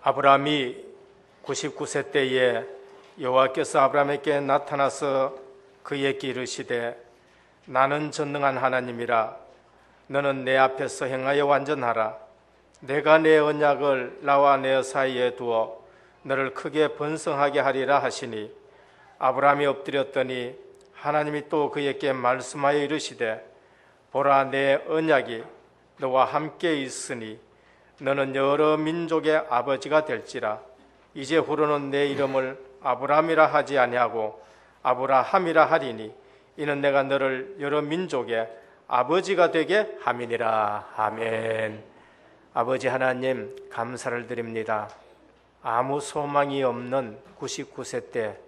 아브라함이 99세 때에 여호와께서 아브라함에게 나타나서 그에게 이르시되 나는 전능한 하나님이라 너는 내 앞에서 행하여 완전하라. 내가 내 언약을 나와 내 사이에 두어 너를 크게 번성하게 하리라 하시니 아브라함이 엎드렸더니 하나님이 또 그에게 말씀하여 이르시되 보라 내 언약이 너와 함께 있으니 너는 여러 민족의 아버지가 될지라. 이제 후로는 내 이름을 아브라함이라 하지 아니하고 아브라함이라 하리니 이는 내가 너를 여러 민족의 아버지가 되게 함이니라. 아멘. 아버지 하나님 감사를 드립니다. 아무 소망이 없는 99세 때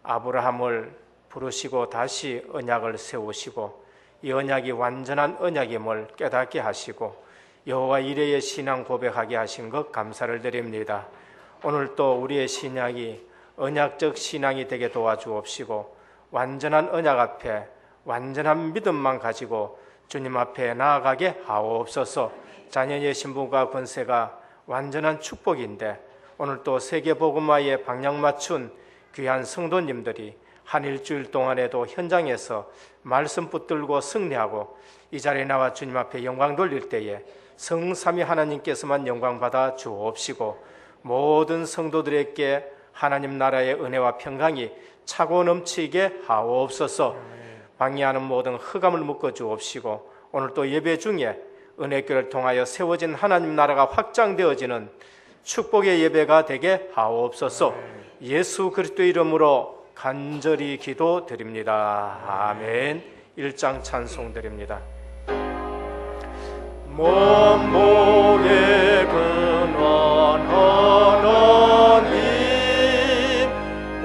아브라함을 부르시고 다시 언약을 세우시고 이 언약이 완전한 언약임을 깨닫게 하시고 여호와 이레의 신앙 고백하게 하신 것 감사를 드립니다. 오늘 또 우리의 신앙이 언약적 신앙이 되게 도와주옵시고 완전한 언약 앞에 완전한 믿음만 가지고 주님 앞에 나아가게 하옵소서. 자녀의 신분과 권세가 완전한 축복인데 오늘 또 세계복음화에 방향 맞춘 귀한 성도님들이 한 일주일 동안에도 현장에서 말씀 붙들고 승리하고 이 자리에 나와 주님 앞에 영광 돌릴 때에 성삼위 하나님께서만 영광 받아 주옵시고 모든 성도들에게 하나님 나라의 은혜와 평강이 차고 넘치게 하옵소서. 방해하는 모든 흑암을 묶어 주옵시고 오늘 또 예배 중에 은혜교를 통하여 세워진 하나님 나라가 확장되어지는 축복의 예배가 되게 하옵소서. 예수 그리스도 이름으로 간절히 기도드립니다. 아멘. 1장 찬송 드립니다. 만복의 근원 하나님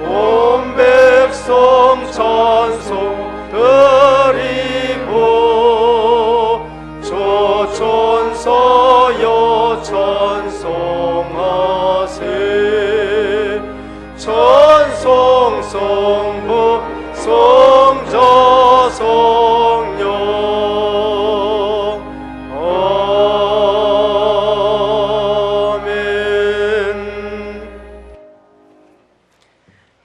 온 백성 찬송 드리고 저 천사여 찬송하세 찬송 성부 성자 성령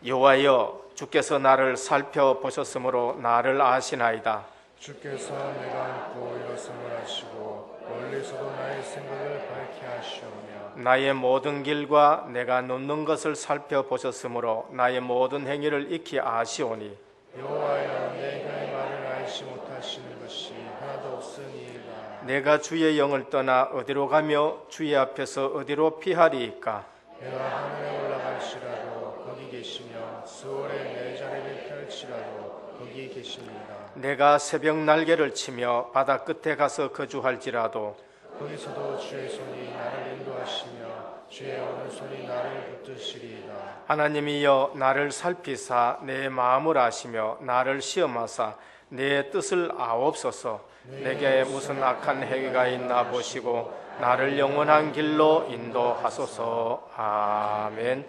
여호와여 주께서 나를 살펴보셨으므로 나를 아시나이다. 주께서 내가 앉고 일어섬을 하시고 멀리서도 나의 생각을 밝게 하시오며 나의 모든 길과 내가 눕는 것을 살펴보셨으므로 나의 모든 행위를 익히 아시오니 여호와여 내 혀의 말을 알지 못하시는 것이 하나도 없으니이다. 내가 주의 영을 떠나 어디로 가며 주의 앞에서 어디로 피하리이까. 내가 하늘에 올라갈지라도 거기 계시며 수월에 내 자리를 펼치라도 거기 계십니다. 내가 새벽 날개를 치며 바다 끝에 가서 거주할지라도 거기서도 주의 손이 나를 인도하시며 주의 오른손이 나를 붙드시리이다. 하나님이여 나를 살피사 내 마음을 아시며 나를 시험하사 내 뜻을 아옵소서. 내게 무슨 악한 행위가 있나 보시고 나를 영원한 길로 인도하소서. 아멘.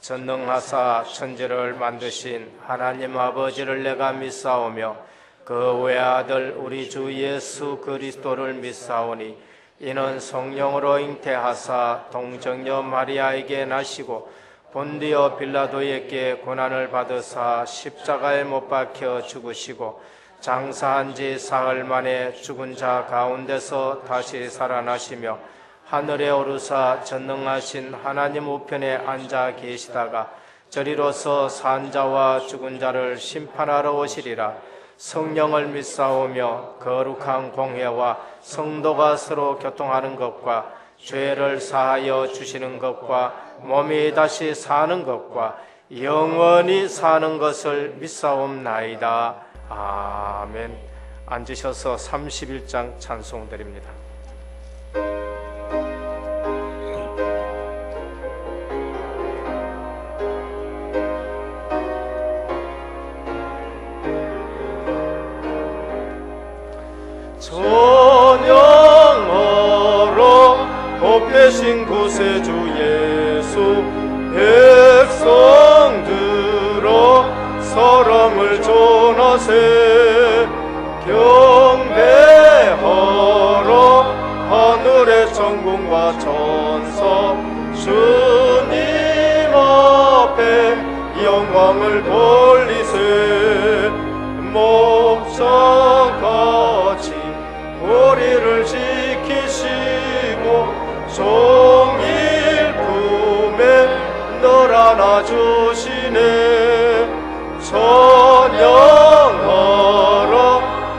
전능하사 천지를 만드신 하나님 아버지를 내가 믿사오며 그 외아들 우리 주 예수 그리스도를 믿사오니 이는 성령으로 잉태하사 동정녀 마리아에게 나시고 본디오 빌라도에게 고난을 받으사 십자가에 못 박혀 죽으시고 장사한 지 사흘 만에 죽은 자 가운데서 다시 살아나시며 하늘에 오르사 전능하신 하나님 우편에 앉아 계시다가 저리로서 산 자와 죽은 자를 심판하러 오시리라. 성령을 믿사오며 거룩한 공회와 성도가 서로 교통하는 것과 죄를 사하여 주시는 것과 몸이 다시 사는 것과 영원히 사는 것을 믿사옵나이다. 아멘. 앉으셔서 31장 찬송 드립니다. 찬양하라 높으신 구세주 예수 백성들아 사랑을 전하세 경배하라 하늘의 천군과 천사 주 우리를 지키시고 종일 품에 널 안아주시네. 찬양하라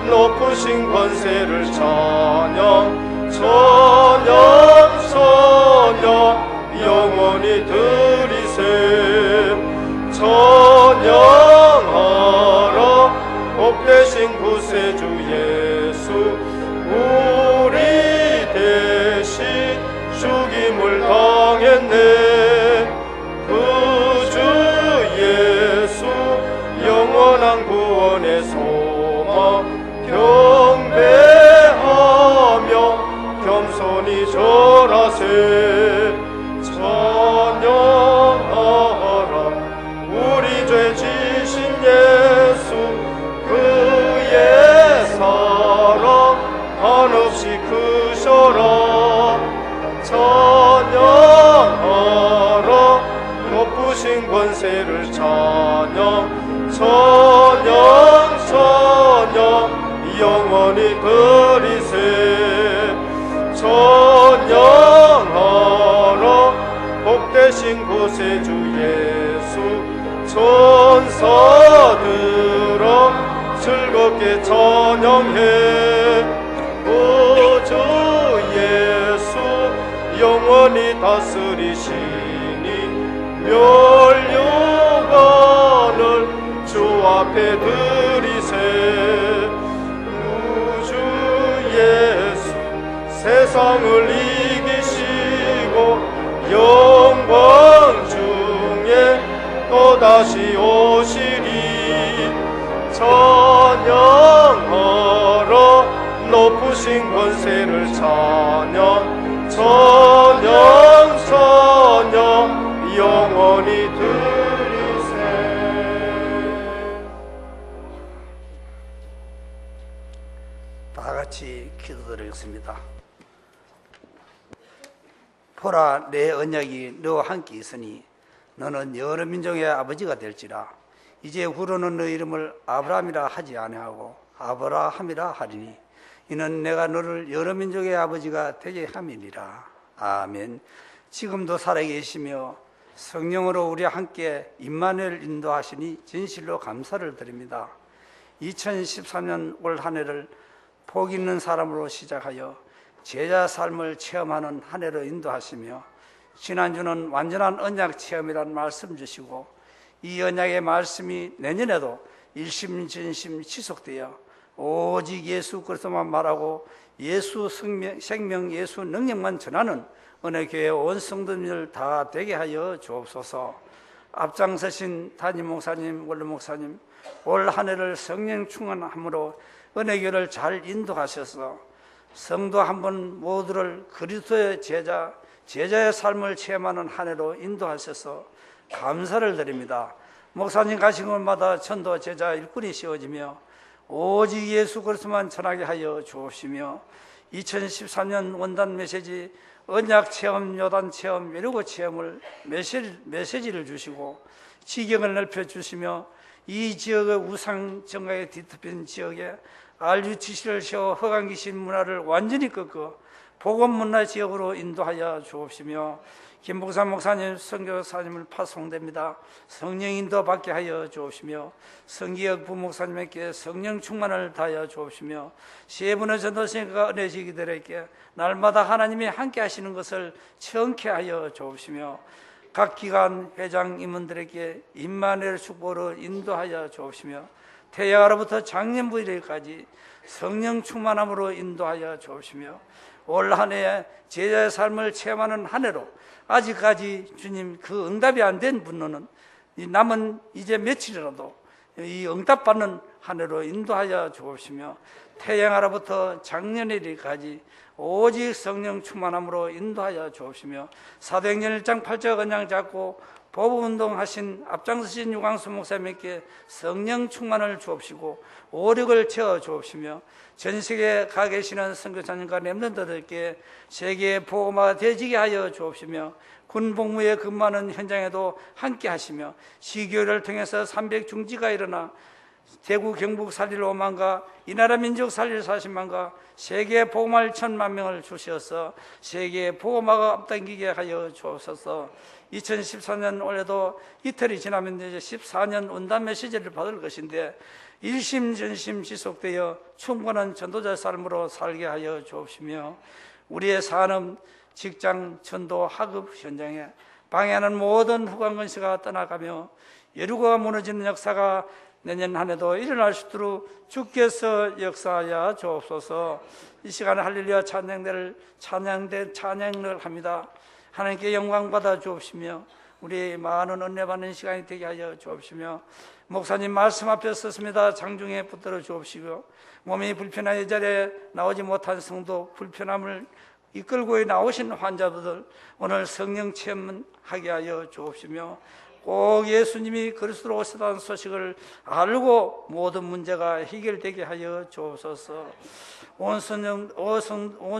높으신 권세를 찬양 찬양 찬양 영원히 드리세. 찬양하라 복되신 구세주 예수 우리 대신 죽임을 당했네. 그 주 예수 영원한 구원의 소망 경배하며 겸손히 절하세. 찬양하라 우리 죄 지신 예수 그의 사랑 한없이 크셔라. 찬양하라 높으신 권세를 찬양 찬양 찬양 영원히 드리세. 찬양하라 복되신 구세주 예수 천사들아 즐겁게 찬양해. 구주 예수 영원히 다스리시니 멸류관을 주 앞에 드리세. 구주 예수 세상을 이기시고 영광 중에 또다시 오시리. 찬양하라 높으신 권세를 찬양 찬양 찬양 영원히 드리세. 다 같이 기도드리겠습니다. 보라 내 언약이 너와 함께 있으니 너는 여러 민족의 아버지가 될지라. 이제 후로는 너 이름을 아브라함이라 하지 아니하고 아브라함이라 하리니 이는 내가 너를 여러 민족의 아버지가 되게 함이니라. 아멘. 지금도 살아계시며 성령으로 우리와 함께 임마누엘 인도하시니 진실로 감사를 드립니다. 2013년 올 한 해를 복 있는 사람으로 시작하여 제자 삶을 체험하는 한 해로 인도하시며 지난주는 완전한 언약 체험이라는 말씀 주시고 이 언약의 말씀이 내년에도 일심전심 지속되어 오직 예수 그리스도만 말하고 예수 생명 예수 능력만 전하는 은혜교회 온 성도님들 다 되게 하여 주옵소서. 앞장서신 담임 목사님, 원로 목사님 올 한 해를 성령 충만함으로 은혜교회를 잘 인도하셔서 성도 한 분 모두를 그리스도의 제자의 삶을 체험하는 한 해로 인도하셔서 감사를 드립니다. 목사님 가신 곳마다 전도 제자 일꾼이 씌워지며 오직 예수 그리스도만 전하게 하여 주옵시며 2013년 원단 메시지 언약 체험, 요단 체험, 외로고 체험을 메시지를 주시고 지경을 넓혀주시며 이 지역의 우상 정가에 뒤덮인 지역에 RUTC를 세워 허강귀신 문화를 완전히 꺾어 복음문화 지역으로 인도하여 주옵시며 김복삼 목사님, 선교사님을 파송됩니다. 성령 인도 받게 하여 주옵시며 성기혁 부목사님에게 성령 충만을 다하여 주옵시며 세 분의 전도생과 은혜지기들에게 날마다 하나님이 함께 하시는 것을 청케 하여 주옵시며 각 기관 회장 임원들에게 임마누엘 축복으로 인도하여 주옵시며 태양으로부터 장년부 이르기까지 성령 충만함으로 인도하여 주옵시며 올 한 해 제자의 삶을 체험하는 한 해로 아직까지 주님 그 응답이 안 된 분로는 남은 이제 며칠이라도 이 응답받는 한 해로 인도하여 주옵시며 태양아로부터 작년일까지 오직 성령 충만함으로 인도하여 주옵시며 사도행전 1장 8절 언약 잡고 보복운동 하신 앞장서신 유광수 목사님께 성령 충만을 주옵시고 오력을 채워 주옵시며 전 세계에 가 계시는 선교사님과 렘넌트들께 세계의 복음화가 되어지게 하여 주옵시며 군복무에 근무하는 현장에도 함께 하시며 시교를 통해서 300중지가 일어나 대구 경북 살릴 5만과 이 나라 민족 살릴 40만과 세계에 복음할 1,000만 명을 주셔서 세계에 복음화가 앞당기게 하여 주옵소서. 2014년 올해도 이틀이 지나면 이제 14년 운담 메시지를 받을 것인데 일심전심 지속되어 충분한 전도자 삶으로 살게 하여 주옵시며 우리의 산업, 직장, 전도, 학업 현장에 방해하는 모든 후관 건시가 떠나가며 여리고가 무너지는 역사가 내년 한 해도 일어날 수 있도록 주께서 역사하여 주옵소서. 이 시간에 할렐루야 찬양을 합니다. 하나님께 영광 받아 주옵시며 우리 많은 은혜 받는 시간이 되게 하여 주옵시며 목사님 말씀 앞에 섰습니다. 장중에 붙들어 주옵시고 몸이 불편한 이 자리에 나오지 못한 성도 불편함을 이끌고 나오신 환자들 오늘 성령 체험하게 하여 주옵시며 꼭 예수님이 그리스도로 오시다는 소식을 알고 모든 문제가 해결되게 하여 주옵소서. 온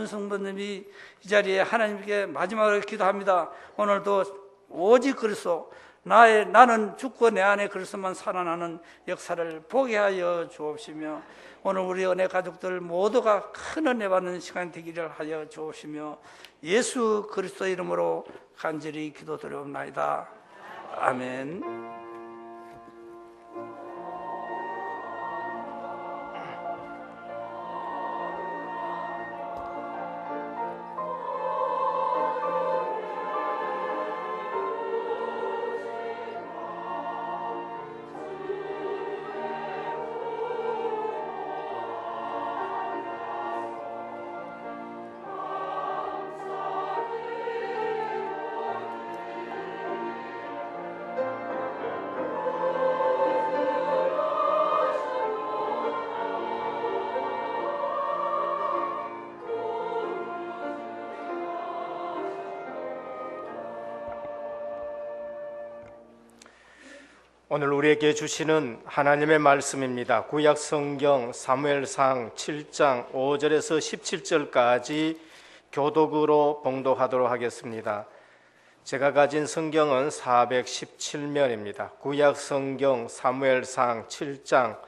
성도님이 이 자리에 하나님께 마지막으로 기도합니다. 오늘도 오직 그리스도 나는 죽고 내 안에 그리스도만 살아나는 역사를 보게 하여 주옵시며 오늘 우리 은혜 가족들 모두가 큰 은혜 받는 시간 되기를 하여 주옵시며 예수 그리스도 이름으로 간절히 기도드리옵나이다. 아멘. 오늘 우리에게 주시는 하나님의 말씀입니다. 구약 성경 사무엘상 7장 5절에서 17절까지 교독으로 봉독하도록 하겠습니다. 제가 가진 성경은 417면입니다. 구약 성경 사무엘상 7장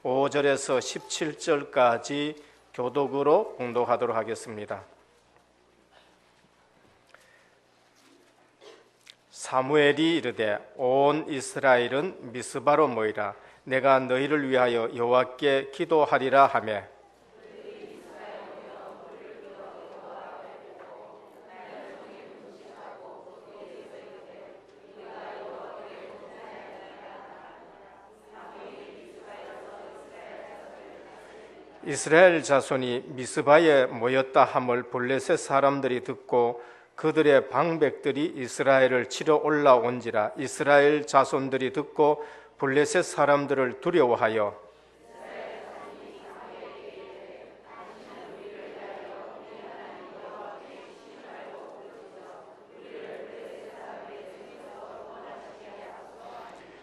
5절에서 17절까지 교독으로 봉독하도록 하겠습니다. 사무엘이 이르되 온 이스라엘은 미스바로 모이라. 내가 너희를 위하여 여호와께 기도하리라 하며 이스라엘 자손이 미스바에 모였다 함을 블레셋 사람들이 듣고 그들의 방백들이 이스라엘을 치러 올라온지라. 이스라엘 자손들이 듣고 블레셋 사람들을 두려워하여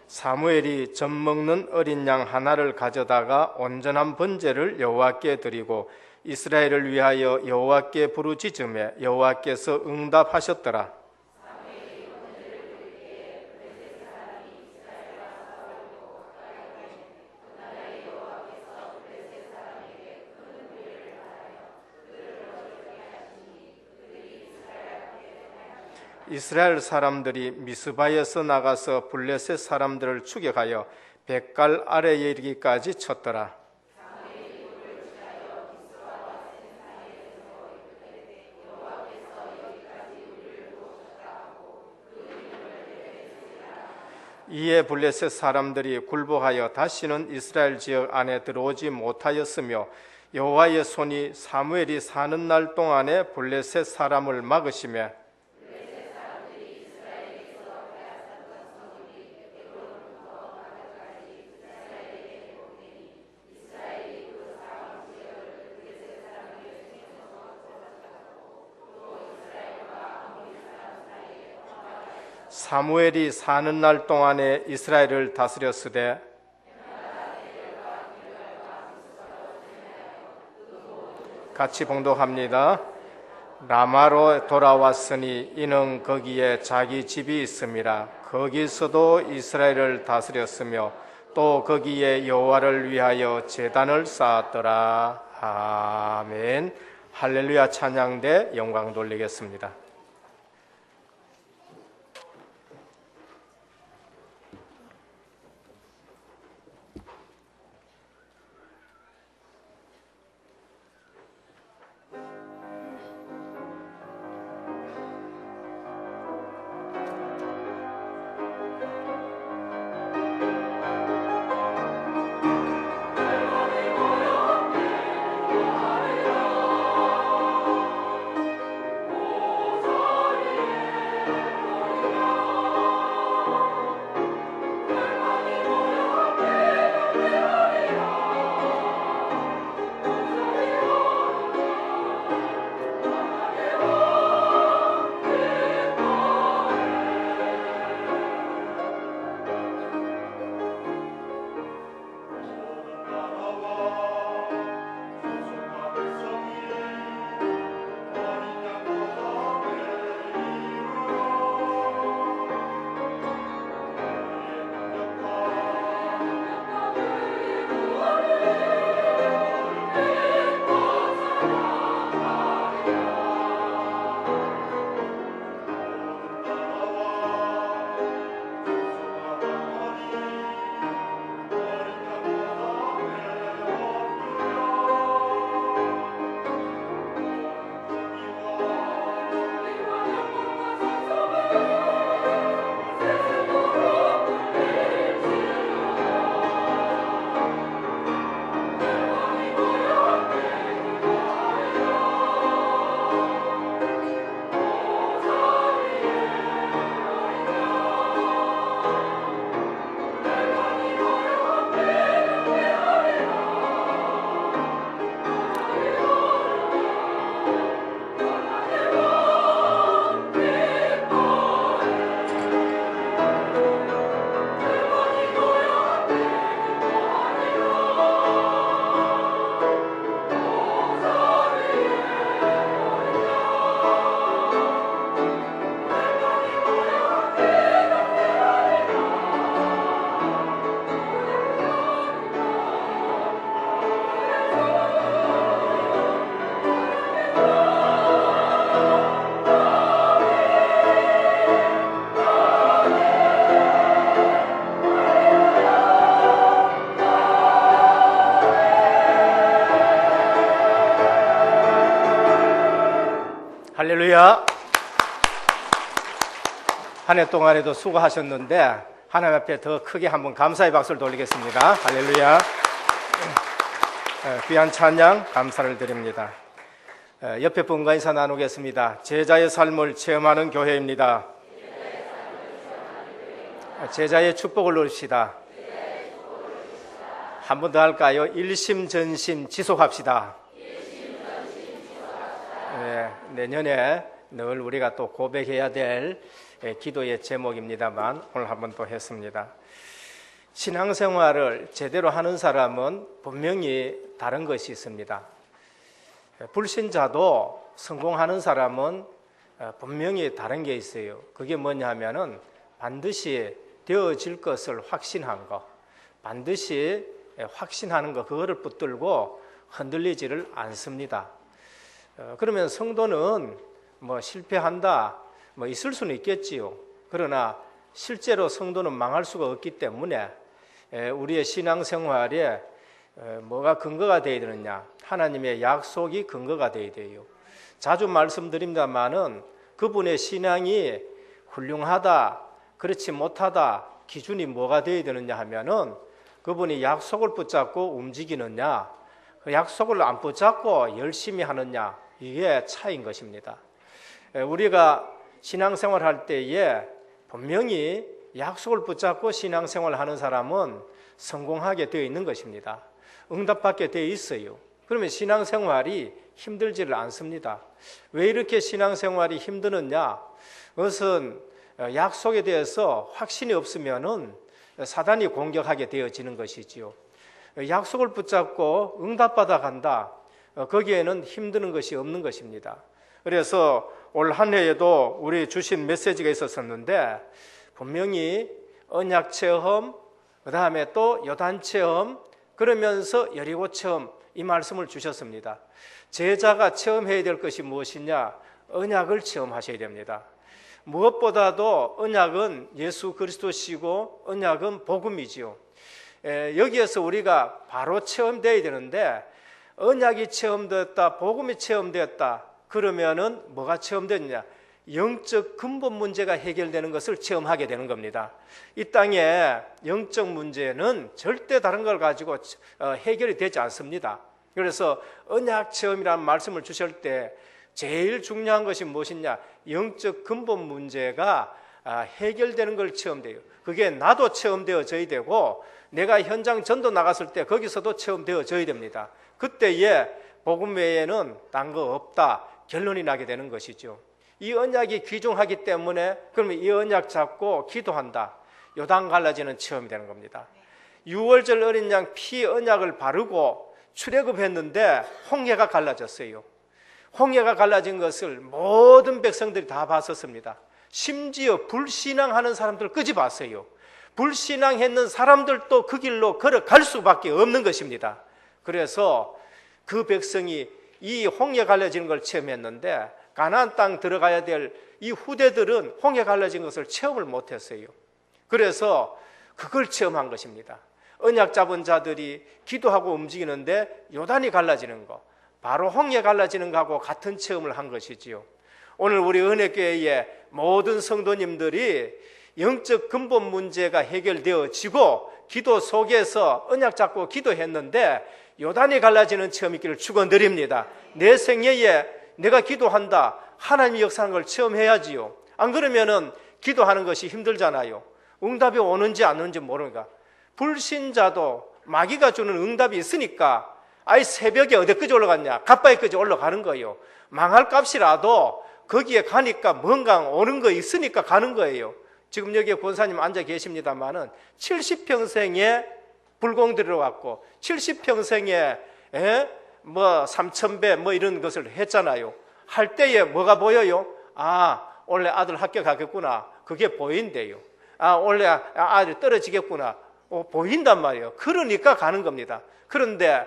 사무엘이 젖 먹는 어린 양 하나를 가져다가 온전한 번제를 여호와께 드리고 이스라엘을 위하여 여호와께 부르짖으매 여호와께서 응답하셨더라. 이스라엘 사람들이 미스바에서 나가서 블레셋 사람들을 추격하여 백갈 아래에 이르기까지 쳤더라. 이에 블레셋 사람들이 굴복하여 다시는 이스라엘 지역 안에 들어오지 못하였으며 여호와의 손이 사무엘이 사는 날 동안에 블레셋 사람을 막으시며 사무엘이 사는 날 동안에 이스라엘을 다스렸으되 같이 봉독합니다. 라마로 돌아왔으니 이는 거기에 자기 집이 있음이라. 거기서도 이스라엘을 다스렸으며 또 거기에 여호와를 위하여 제단을 쌓았더라. 아멘. 할렐루야 찬양대 영광 돌리겠습니다. 할렐루야. 한 해 동안에도 수고하셨는데 하나님 앞에 더 크게 한번 감사의 박수를 돌리겠습니다. 할렐루야. 귀한 찬양 감사를 드립니다. 옆에 분과 인사 나누겠습니다. 제자의 삶을 체험하는 교회입니다. 제자의 축복을 누립시다. 한 번 더 할까요? 일심전심 지속합시다. 내년에 늘 우리가 또 고백해야 될 기도의 제목입니다만 오늘 한 번 또 했습니다. 신앙생활을 제대로 하는 사람은 분명히 다른 것이 있습니다. 불신자도 성공하는 사람은 분명히 다른 게 있어요. 그게 뭐냐 하면은 반드시 되어질 것을 확신한 거, 반드시 확신하는 거, 그거를 붙들고 흔들리지를 않습니다. 그러면 성도는 뭐 실패한다, 뭐 있을 수는 있겠지요. 그러나 실제로 성도는 망할 수가 없기 때문에 우리의 신앙생활에 뭐가 근거가 되어야 되느냐? 하나님의 약속이 근거가 되어야 돼요. 자주 말씀드립니다마는 그분의 신앙이 훌륭하다, 그렇지 못하다 기준이 뭐가 되어야 되느냐 하면은 그분이 약속을 붙잡고 움직이느냐, 그 약속을 안 붙잡고 열심히 하느냐, 이게 차이인 것입니다. 우리가 신앙생활 할 때에 분명히 약속을 붙잡고 신앙생활 하는 사람은 성공하게 되어 있는 것입니다. 응답받게 되어 있어요. 그러면 신앙생활이 힘들지를 않습니다. 왜 이렇게 신앙생활이 힘드느냐? 그것은 약속에 대해서 확신이 없으면은 사단이 공격하게 되어지는 것이지요. 약속을 붙잡고 응답받아 간다. 거기에는 힘드는 것이 없는 것입니다. 그래서 올 한 해에도 우리 주신 메시지가 있었었는데 분명히 언약 체험, 그 다음에 또 요단 체험, 그러면서 여리고 체험, 이 말씀을 주셨습니다. 제자가 체험해야 될 것이 무엇이냐? 언약을 체험하셔야 됩니다. 무엇보다도 언약은 예수 그리스도시고 언약은 복음이지요. 여기에서 우리가 바로 체험되어야 되는데, 언약이 체험되었다, 복음이 체험되었다, 그러면은 뭐가 체험됐냐? 영적 근본 문제가 해결되는 것을 체험하게 되는 겁니다. 이 땅에 영적 문제는 절대 다른 걸 가지고 해결이 되지 않습니다. 그래서 언약 체험이라는 말씀을 주실 때 제일 중요한 것이 무엇이냐? 영적 근본 문제가 해결되는 걸 체험돼요. 그게 나도 체험되어져야 되고, 내가 현장 전도 나갔을 때 거기서도 체험되어져야 됩니다. 그때에 복음 외에는 딴 거 없다, 결론이 나게 되는 것이죠. 이 언약이 귀중하기 때문에 그러면 이 언약 잡고 기도한다, 요단 갈라지는 체험이 되는 겁니다. 6월절 어린 양 피 언약을 바르고 출애굽했는데 홍해가 갈라졌어요. 홍해가 갈라진 것을 모든 백성들이 다 봤었습니다. 심지어 불신앙하는 사람들까지 봤어요. 불신앙했는 사람들도 그 길로 걸어갈 수밖에 없는 것입니다. 그래서 그 백성이 이 홍해 갈라지는 걸 체험했는데, 가나안 땅 들어가야 될 이 후대들은 홍해 갈라진 것을 체험을 못했어요. 그래서 그걸 체험한 것입니다. 언약 잡은 자들이 기도하고 움직이는데 요단이 갈라지는 거, 바로 홍해 갈라지는 것하고 같은 체험을 한 것이지요. 오늘 우리 은혜교회의 모든 성도님들이 영적 근본 문제가 해결되어지고 기도 속에서 언약 잡고 기도했는데 요단이 갈라지는 체험이 있기를 축원드립니다. 내 생애에 내가 기도한다, 하나님이 역사하는 걸 체험해야지요. 안 그러면은 기도하는 것이 힘들잖아요. 응답이 오는지 안 오는지 모르니까. 불신자도 마귀가 주는 응답이 있으니까 아이 새벽에 어디까지 올라갔냐? 갓바위까지 올라가는 거예요. 망할 값이라도 거기에 가니까 뭔가 오는 거 있으니까 가는 거예요. 지금 여기에 권사님 앉아 계십니다만은 70평생에 불공 들어왔고 70평생에 3,000배 뭐 이런 것을 했잖아요. 할 때에 뭐가 보여요? 원래 아들 합격하겠구나, 그게 보인대요. 원래 아들 떨어지겠구나, 보인단 말이에요. 그러니까 가는 겁니다. 그런데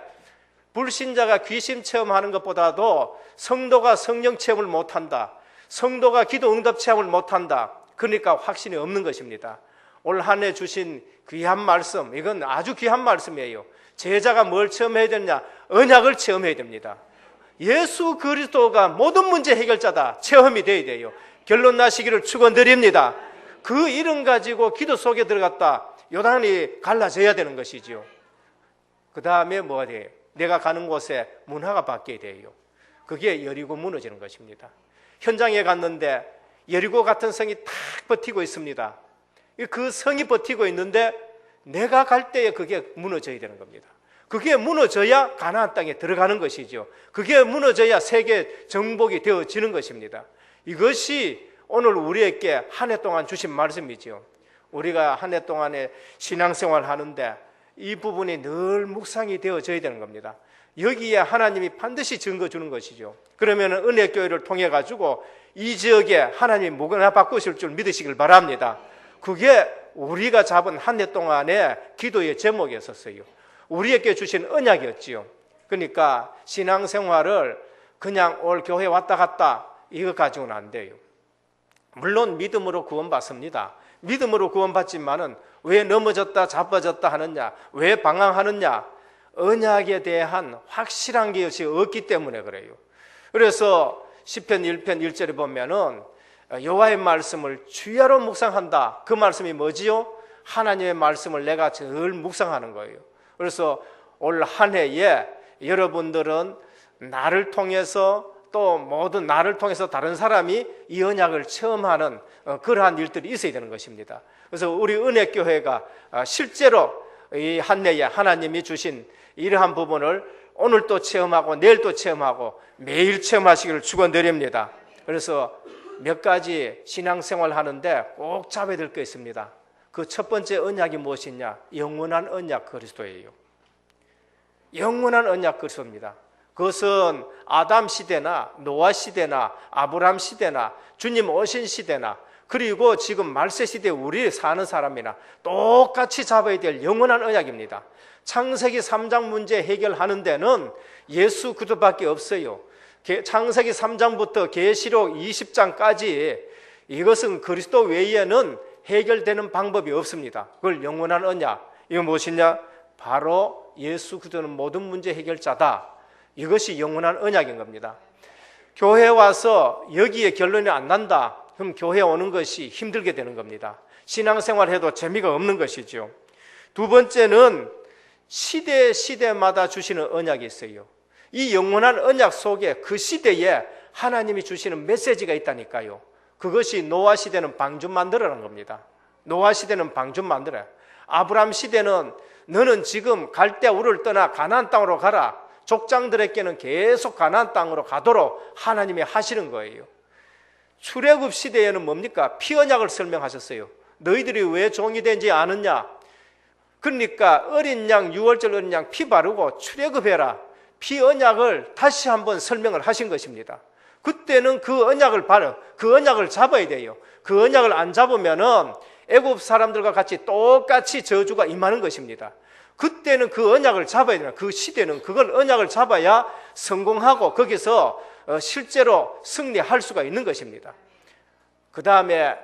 불신자가 귀신 체험하는 것보다도 성도가 성령 체험을 못한다, 성도가 기도 응답 체험을 못한다, 그러니까 확신이 없는 것입니다. 올 한 해 주신 귀한 말씀, 이건 아주 귀한 말씀이에요. 제자가 뭘 체험해야 되느냐? 언약을 체험해야 됩니다. 예수 그리스도가 모든 문제 해결자다, 체험이 돼야 돼요. 결론 나시기를 축원드립니다. 그 이름 가지고 기도 속에 들어갔다, 요단이 갈라져야 되는 것이지요. 그 다음에 뭐가 돼요? 내가 가는 곳에 문화가 바뀌어야 돼요. 그게 여리고 무너지는 것입니다. 현장에 갔는데 여리고 같은 성이 탁 버티고 있습니다. 그 성이 버티고 있는데 내가 갈 때에 그게 무너져야 되는 겁니다. 그게 무너져야 가나안 땅에 들어가는 것이죠. 그게 무너져야 세계 정복이 되어지는 것입니다. 이것이 오늘 우리에게 한 해 동안 주신 말씀이죠. 우리가 한 해 동안에 신앙생활 하는데 이 부분이 늘 묵상이 되어져야 되는 겁니다. 여기에 하나님이 반드시 증거 주는 것이죠. 그러면 은혜교회를 통해 가지고 이 지역에 하나님이 무거나 바꾸실 줄 믿으시길 바랍니다. 그게 우리가 잡은 한 해 동안의 기도의 제목이었어요. 우리에게 주신 언약이었지요. 그러니까 신앙생활을 그냥 올 교회 왔다 갔다 이거 가지고는 안 돼요. 물론 믿음으로 구원받습니다. 믿음으로 구원받지만은 왜 넘어졌다 자빠졌다 하느냐, 왜 방황하느냐, 언약에 대한 확실한 것이 없기 때문에 그래요. 그래서 시편 1편 1절에 보면은 여호와의 말씀을 주야로 묵상한다. 그 말씀이 뭐지요? 하나님의 말씀을 내가 늘 묵상하는 거예요. 그래서 올 한 해에 여러분들은 나를 통해서 또 모든 나를 통해서 다른 사람이 이 언약을 체험하는 그러한 일들이 있어야 되는 것입니다. 그래서 우리 은혜교회가 실제로 이 한 해에 하나님이 주신 이러한 부분을 오늘 또 체험하고 내일 또 체험하고 매일 체험하시기를 축원드립니다. 그래서 몇 가지 신앙생활 하는데 꼭 잡아야 될 게 있습니다. 그 첫 번째 언약이 무엇이냐? 영원한 언약 그리스도예요. 영원한 언약 그리스도입니다. 그것은 아담 시대나 노아 시대나 아브라함 시대나 주님 오신 시대나 그리고 지금 말세시대에 우리 사는 사람이나 똑같이 잡아야 될 영원한 언약입니다. 창세기 3장 문제 해결하는 데는 예수 그리스도밖에 없어요. 창세기 3장부터 계시록 20장까지 이것은 그리스도 외에는 해결되는 방법이 없습니다. 그걸 영원한 언약, 이거 무엇이냐? 바로 예수 그리스도는 모든 문제 해결자다. 이것이 영원한 언약인 겁니다. 교회 와서 여기에 결론이 안 난다, 그럼 교회 오는 것이 힘들게 되는 겁니다. 신앙생활 해도 재미가 없는 것이죠. 두 번째는 시대마다 주시는 언약이 있어요. 이 영원한 언약 속에 그 시대에 하나님이 주시는 메시지가 있다니까요. 그것이 노아 시대는 방주 만들어라는 겁니다. 노아 시대는 방주 만들어요. 아브라함 시대는 너는 지금 갈대 우를 떠나 가나안 땅으로 가라. 족장들에게는 계속 가나안 땅으로 가도록 하나님이 하시는 거예요. 출애굽 시대에는 뭡니까? 피 언약을 설명하셨어요. 너희들이 왜 종이 된지 아느냐? 그러니까 어린 양, 유월절 어린 양 피 바르고 출애굽해라. 피 언약을 다시 한번 설명을 하신 것입니다. 그때는 그 언약을 그 언약을 잡아야 돼요. 그 언약을 안 잡으면은 애굽 사람들과 같이 똑같이 저주가 임하는 것입니다. 그때는 그 언약을 잡아야 되나, 그 시대는 그걸 언약을 잡아야 성공하고 거기서 실제로 승리할 수가 있는 것입니다. 그 다음에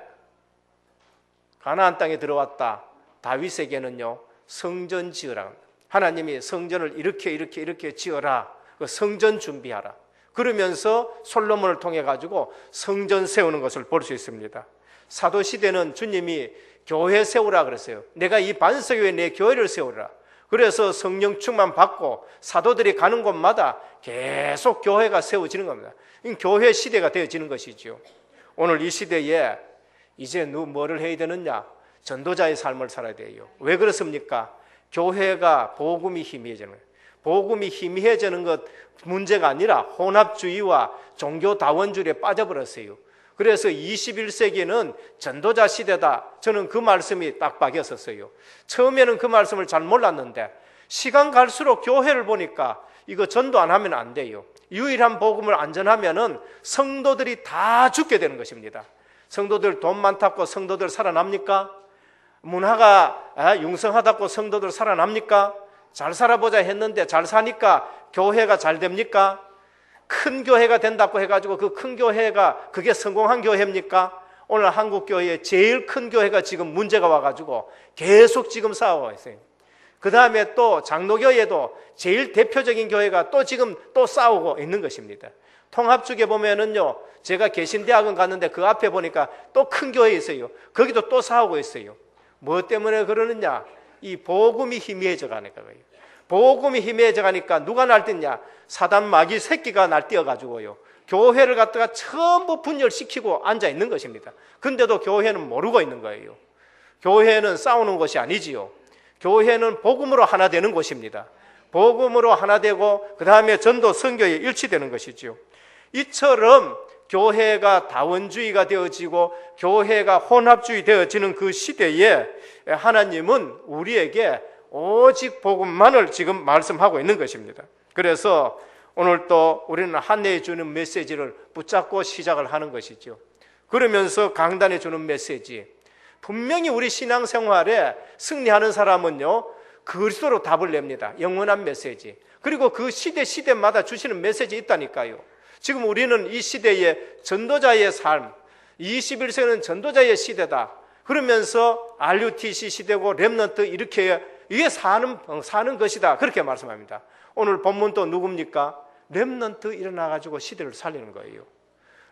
가나안 땅에 들어왔다. 다윗에게는요, 성전 지으라. 하나님이 성전을 이렇게 지어라. 그 성전 준비하라. 그러면서 솔로몬을 통해 가지고 성전 세우는 것을 볼 수 있습니다. 사도 시대는 주님이 교회 세우라 그랬어요. 내가 이 반석 위에 내 교회를 세우라. 그래서 성령 충만 받고 사도들이 가는 곳마다 계속 교회가 세워지는 겁니다. 교회 시대가 되어지는 것이죠. 오늘 이 시대에 이제 뭐를 해야 되느냐? 전도자의 삶을 살아야 돼요. 왜 그렇습니까? 교회가 복음이 희미해지는 거예요. 복음이 희미해지는 것 문제가 아니라 혼합주의와 종교다원주의에 빠져버렸어요. 그래서 21세기는 전도자 시대다. 저는 그 말씀이 딱 박였었어요. 처음에는 그 말씀을 잘 몰랐는데 시간 갈수록 교회를 보니까 이거 전도 안 하면 안 돼요. 유일한 복음을 안 전하면은 성도들이 다 죽게 되는 것입니다. 성도들 돈 많다고 성도들 살아납니까? 문화가 융성하다고 성도들 살아납니까? 잘 살아보자 했는데 잘 사니까 교회가 잘 됩니까? 큰 교회가 된다고 해가지고 그 큰 교회가 그게 성공한 교회입니까? 오늘 한국 교회에 제일 큰 교회가 지금 문제가 와가지고 계속 지금 싸우고 있어요. 그 다음에 또 장로교회도 제일 대표적인 교회가 또 지금 또 싸우고 있는 것입니다. 통합 쪽에 보면은요, 제가 계신대학원 갔는데 그 앞에 보니까 또 큰 교회 있어요. 거기도 또 싸우고 있어요. 뭐 때문에 그러느냐? 이 복음이 희미해져 가니까 그래요. 복음이 희미해져 가니까 누가 날뛰냐? 사단 마귀 새끼가 날뛰어가지고요, 교회를 갖다가 전부 분열시키고 앉아 있는 것입니다. 근데도 교회는 모르고 있는 거예요. 교회는 싸우는 것이 아니지요. 교회는 복음으로 하나 되는 곳입니다. 복음으로 하나 되고 그 다음에 전도 선교에 일치되는 것이지요. 이처럼 교회가 다원주의가 되어지고 교회가 혼합주의 되어지는 그 시대에 하나님은 우리에게 오직 복음만을 지금 말씀하고 있는 것입니다. 그래서 오늘 또 우리는 한 해에 주는 메시지를 붙잡고 시작을 하는 것이죠. 그러면서 강단에 주는 메시지, 분명히 우리 신앙생활에 승리하는 사람은요, 그리스도로 답을 냅니다. 영원한 메시지. 그리고 그 시대마다 주시는 메시지 있다니까요. 지금 우리는 이 시대의 전도자의 삶, 21세기는 전도자의 시대다. 그러면서 RUTC 시대고 렘넌트 이렇게 이게 사는 것이다. 그렇게 말씀합니다. 오늘 본문 또 누굽니까? 렘넌트 일어나가지고 시대를 살리는 거예요.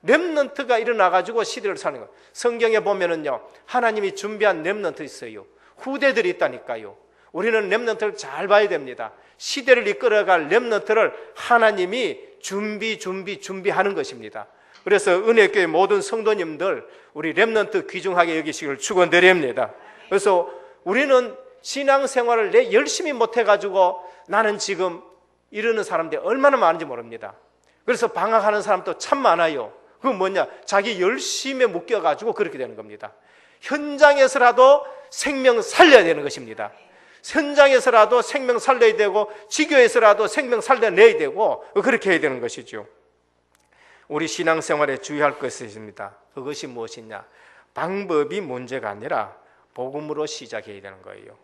렘넌트가 일어나가지고 시대를 살리는 거예요. 성경에 보면은요, 하나님이 준비한 렘넌트 있어요. 후대들이 있다니까요. 우리는 렘넌트를 잘 봐야 됩니다. 시대를 이끌어갈 렘넌트를 하나님이 준비하는 것입니다. 그래서 은혜교회 모든 성도님들 우리 렘넌트 귀중하게 여기시길 축원드립니다. 그래서 우리는 신앙생활을 내 열심히 못해가지고 나는 지금 이러는 사람들이 얼마나 많은지 모릅니다. 그래서 방황하는 사람도 참 많아요. 그건 뭐냐? 자기 열심에 묶여가지고 그렇게 되는 겁니다. 현장에서라도 생명 살려야 되는 것입니다. 현장에서라도 생명 살려야 되고 지교에서라도 생명 살려내야 되고 그렇게 해야 되는 것이죠. 우리 신앙생활에 주의할 것이 있습니다. 그것이 무엇이냐? 방법이 문제가 아니라 복음으로 시작해야 되는 거예요.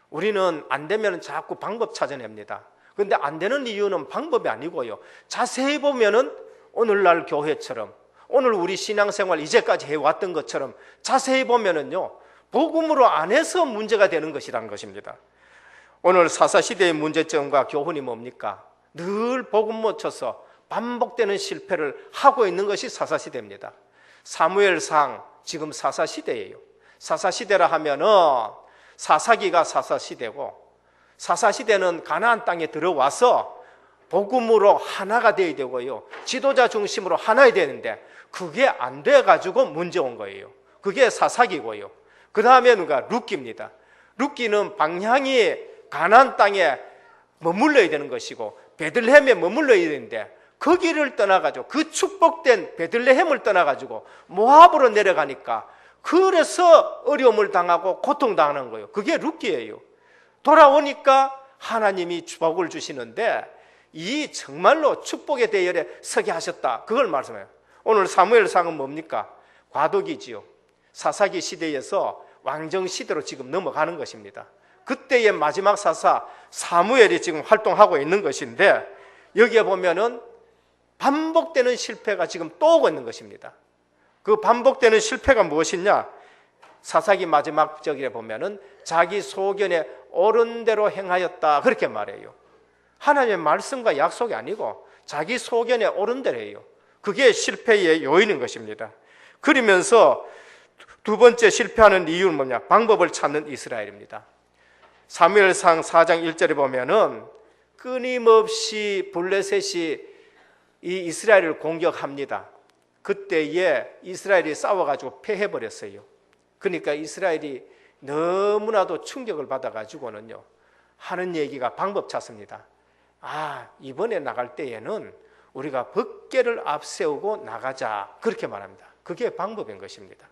우리는 안 되면 자꾸 방법 찾아냅니다. 그런데 안 되는 이유는 방법이 아니고요. 자세히 보면은 오늘날 교회처럼, 오늘 우리 신앙생활 이제까지 해왔던 것처럼 자세히 보면은요, 복음으로 안 해서 문제가 되는 것이라는 것입니다. 오늘 사사시대의 문제점과 교훈이 뭡니까? 늘 복음 못 쳐서 반복되는 실패를 하고 있는 것이 사사시대입니다. 사무엘상 지금 사사시대예요. 사사시대라 하면은 사사기가 사사시대고, 사사시대는 가나안 땅에 들어와서 복음으로 하나가 되어야 되고요, 지도자 중심으로 하나야 되는데 그게 안 돼가지고 문제 온 거예요. 그게 사사기고요. 그 다음에 누가? 룻기입니다. 룻기는 방향이 가나안 땅에 머물러야 되는 것이고 베들레헴에 머물러야 되는데 거기를 떠나가지고, 그 축복된 베들레헴을 떠나가지고 모압으로 내려가니까 그래서 어려움을 당하고 고통당하는 거예요. 그게 룻기예요. 돌아오니까 하나님이 축복을 주시는데 이 정말로 축복의 대열에 서게 하셨다, 그걸 말씀해요. 오늘 사무엘상은 뭡니까? 과도기지요. 사사기 시대에서 왕정 시대로 지금 넘어가는 것입니다. 그때의 마지막 사사 사무엘이 지금 활동하고 있는 것인데, 여기에 보면은 반복되는 실패가 지금 또 오고 있는 것입니다. 그 반복되는 실패가 무엇이냐? 사사기 마지막 절에 보면은 자기 소견에 옳은 대로 행하였다, 그렇게 말해요. 하나님의 말씀과 약속이 아니고 자기 소견에 옳은 대로 해요. 그게 실패의 요인인 것입니다. 그러면서 두 번째 실패하는 이유는 뭐냐? 방법을 찾는 이스라엘입니다. 사무엘상 4장 1절에 보면은 끊임없이 블레셋이 이 이스라엘을 공격합니다. 그때에 이스라엘이 싸워가지고 패해버렸어요. 그러니까 이스라엘이 너무나도 충격을 받아가지고는요, 하는 얘기가 방법 찾습니다. 이번에 나갈 때에는 우리가 법궤를 앞세우고 나가자, 그렇게 말합니다. 그게 방법인 것입니다.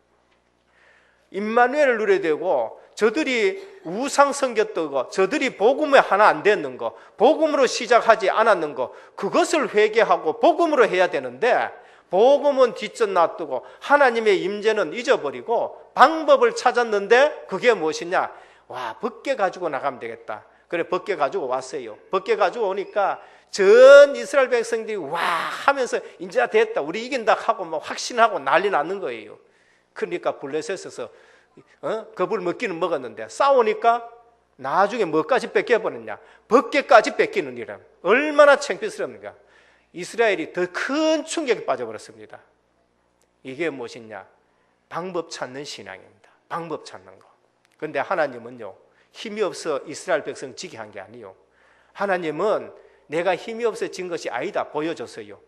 임마누엘을 누려야 되고, 저들이 우상 섬겼던 거, 저들이 복음에 하나 안 됐는 거, 복음으로 시작하지 않았는 거, 그것을 회개하고 복음으로 해야 되는데 복음은 뒷전 놔두고 하나님의 임재는 잊어버리고 방법을 찾았는데 그게 무엇이냐? 법궤 가지고 나가면 되겠다. 그래, 법궤 가지고 왔어요. 법궤 가지고 오니까 전 이스라엘 백성들이 하면서 이제 됐다, 우리 이긴다 하고 확신하고 난리 났는 거예요. 그러니까 블레셋에서 겁을 먹기는 먹었는데 싸우니까 나중에 뭐까지 뺏겨버렸냐? 법궤까지 뺏기는 일은 얼마나 창피스럽니까? 이스라엘이 더 큰 충격에 빠져버렸습니다. 이게 무엇이냐? 방법 찾는 신앙입니다. 방법 찾는 거. 그런데 하나님은요, 힘이 없어 이스라엘 백성 지게 한 게 아니에요. 하나님은 내가 힘이 없어 진 것이 아니다 보여줬어요.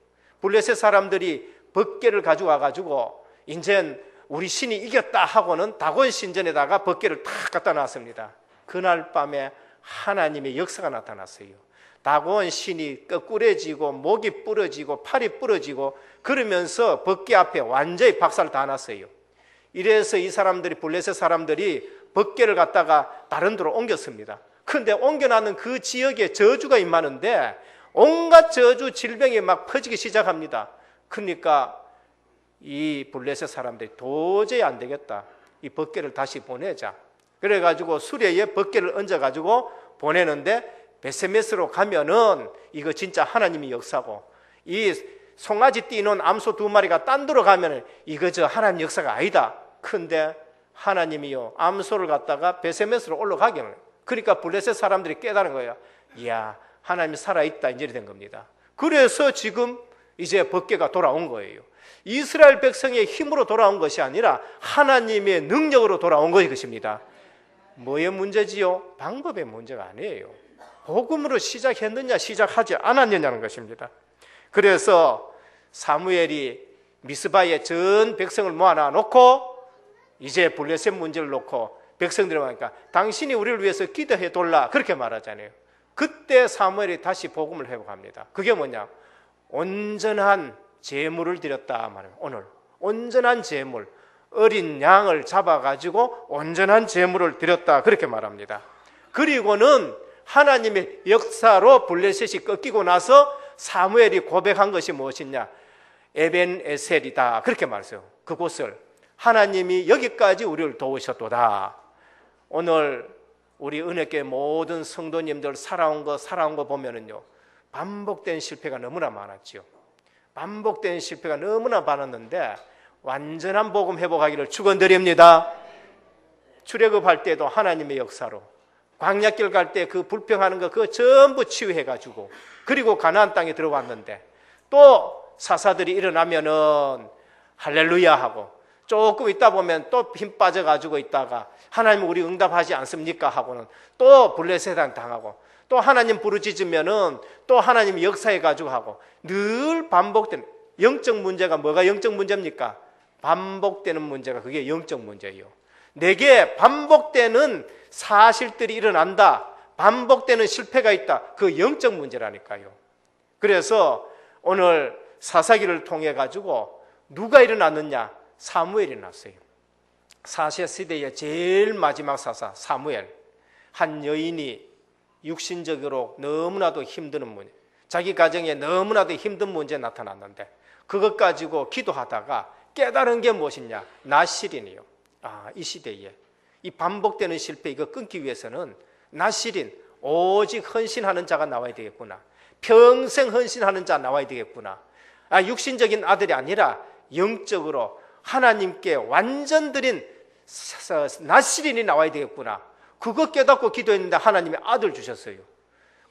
블레셋 사람들이 법궤를 가지고 와가지고 이젠 우리 신이 이겼다 하고는 다곤 신전에다가 법궤를 탁 갖다 놨습니다. 그날 밤에 하나님의 역사가 나타났어요. 다곤 신이 거꾸레지고 목이 부러지고 팔이 부러지고 그러면서 법궤 앞에 완전히 박살 다 났어요. 이래서 이 사람들이, 블레셋 사람들이 법궤를 갖다가 다른 데로 옮겼습니다. 그런데 옮겨놨는 그 지역에 저주가 임하는데 온갖 저주 질병이 막 퍼지기 시작합니다. 그러니까 이 블레셋 사람들이 도저히 안 되겠다, 이 법궤를 다시 보내자. 그래가지고 수레에 법궤를 얹어가지고 보내는데, 베세메스로 가면은 이거 진짜 하나님의 역사고, 이 송아지 띠는 암소 2마리가 딴 데로 가면은 이거 저 하나님 역사가 아니다. 근데 하나님이요, 암소를 갖다가 베세메스로 올라가게 하는 거예요. 그러니까 블레셋 사람들이 깨달은 거예요. 이야, 하나님이 살아있다, 이제 된 겁니다. 그래서 지금 이제 법궤가 돌아온 거예요. 이스라엘 백성의 힘으로 돌아온 것이 아니라 하나님의 능력으로 돌아온 것입니다. 뭐의 문제지요? 방법의 문제가 아니에요. 복음으로 시작했느냐 시작하지 않았느냐는 것입니다. 그래서 사무엘이 미스바에 전 백성을 모아놔 놓고 이제 블레셋 문제를 놓고 백성들이 하니까 당신이 우리를 위해서 기도해 돌라, 그렇게 말하잖아요. 그때 사무엘이 다시 복음을 회복합니다. 그게 뭐냐? 온전한 제물을 드렸다 말이에요. 오늘 온전한 제물, 어린 양을 잡아가지고 온전한 제물을 드렸다, 그렇게 말합니다. 그리고는 하나님의 역사로 블레셋이 꺾이고 나서 사무엘이 고백한 것이 무엇이냐? 에벤에셀이다, 그렇게 말했어요. 그곳을 하나님이 여기까지 우리를 도우셨도다. 오늘 우리 은혜교회 모든 성도님들 살아온 거 보면은요, 반복된 실패가 너무나 많았죠. 반복된 실패가 너무나 많았는데 완전한 복음 회복하기를 축원드립니다. 출애굽할 때도 하나님의 역사로, 광야길 갈 때 그 불평하는 거 그거 전부 치유해가지고, 그리고 가나안 땅에 들어왔는데 또 사사들이 일어나면은 할렐루야 하고, 조금 있다 보면 또 힘 빠져가지고 있다가 하나님 우리 응답하지 않습니까 하고는 또 블레셋한 당하고, 또 하나님 부르짖으면은 또 하나님 역사해가지고 하고, 늘 반복되는 영적 문제가, 뭐가 영적 문제입니까? 반복되는 문제가 그게 영적 문제예요. 내게 반복되는 사실들이 일어난다, 반복되는 실패가 있다, 그 영적 문제라니까요. 그래서 오늘 사사기를 통해 가지고 누가 일어났느냐? 사무엘이 났어요. 사세 시대의 제일 마지막 사사 사무엘. 한 여인이 육신적으로 너무나도 힘든 문제, 자기 가정에 너무나도 힘든 문제 나타났는데 그것 가지고 기도하다가 깨달은 게 무엇이냐? 나실인이요. 이 시대에 이 반복되는 실패, 이거 끊기 위해서는 나실인, 오직 헌신하는 자가 나와야 되겠구나. 평생 헌신하는 자 나와야 되겠구나. 육신적인 아들이 아니라 영적으로 하나님께 완전 드린 나실인이 나와야 되겠구나. 그거 깨닫고 기도했는데 하나님이 아들 주셨어요.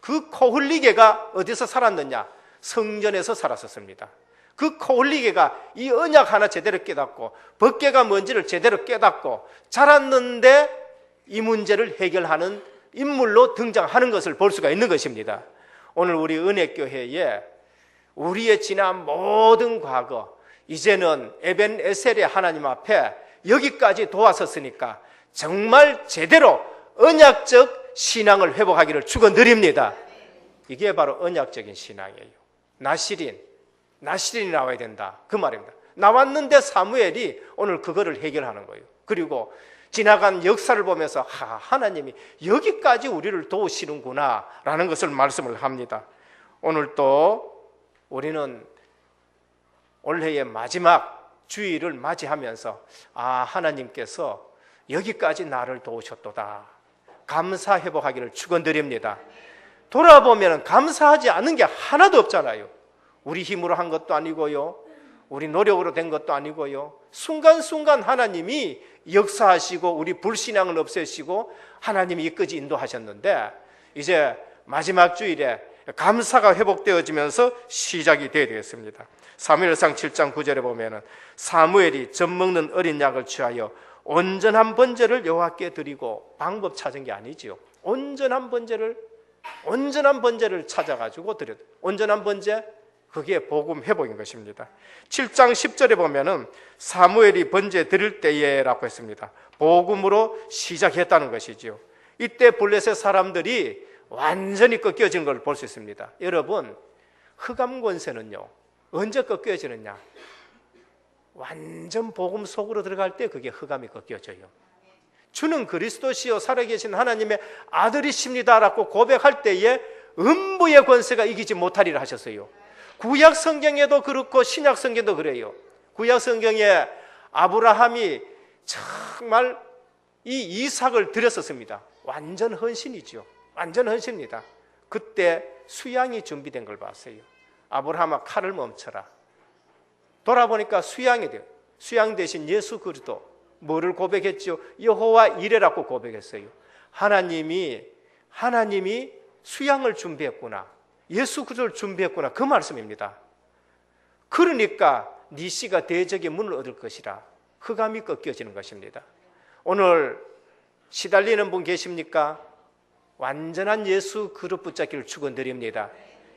그 코흘리개가 어디서 살았느냐? 성전에서 살았었습니다. 그 코흘리개가 이 언약 하나 제대로 깨닫고 법궤가 뭔지를 제대로 깨닫고 자랐는데 이 문제를 해결하는 인물로 등장하는 것을 볼 수가 있는 것입니다. 오늘 우리 은혜교회에 우리의 지난 모든 과거, 이제는 에벤에셀의 하나님 앞에 여기까지 도와섰으니까 정말 제대로 언약적 신앙을 회복하기를 축원드립니다. 이게 바로 언약적인 신앙이에요. 나실인이 나와야 된다, 그 말입니다. 나왔는데 사무엘이 오늘 그거를 해결하는 거예요. 그리고 지나간 역사를 보면서 하나님이 여기까지 우리를 도우시는구나 라는 것을 말씀을 합니다. 오늘 또 우리는 올해의 마지막 주일을 맞이하면서 하나님께서 여기까지 나를 도우셨도다, 감사 회복하기를 축원드립니다. 돌아보면 감사하지 않은 게 하나도 없잖아요. 우리 힘으로 한 것도 아니고요, 우리 노력으로 된 것도 아니고요. 순간순간 하나님이 역사하시고 우리 불신앙을 없애시고 하나님이 이끄지 인도하셨는데, 이제 마지막 주일에 감사가 회복되어지면서 시작이 되어야 되겠습니다. 사무엘상 7장 9절에 보면은 사무엘이 젖먹는 어린 양을 취하여 온전한 번제를 여호와께 드리고, 방법 찾은 게 아니지요. 온전한 번제를 찾아가지고 드려. 온전한 번제, 그게 복음 회복인 것입니다. 7장 10절에 보면은 사무엘이 번제 드릴 때에라고 했습니다. 복음으로 시작했다는 것이지요. 이때 블레셋 사람들이 완전히 꺾여진 걸 볼 수 있습니다. 여러분, 흑암 권세는요, 언제 꺾여지느냐? 완전 복음 속으로 들어갈 때 그게 흑암이 꺾여져요. 주는 그리스도시요 살아계신 하나님의 아들이십니다라고 고백할 때에 음부의 권세가 이기지 못하리라 하셨어요. 구약 성경에도 그렇고 신약 성경도 그래요. 구약 성경에 아브라함이 정말 이 이삭을 드렸었습니다. 완전 헌신이죠. 완전 헌신입니다. 그때 수양이 준비된 걸 봤어요. 아브라함아, 칼을 멈춰라. 돌아보니까 수양이 돼요. 수양 대신 예수 그리스도, 뭐를 고백했죠? 여호와 이레라고 고백했어요. 하나님이 수양을 준비했구나, 예수 그리스도를 준비했구나, 그 말씀입니다. 그러니까 네 씨가 대적의 문을 얻을 것이라 흑암이 꺾여지는 것입니다. 오늘 시달리는 분 계십니까? 완전한 예수 그릇 붙잡기를 축원드립니다.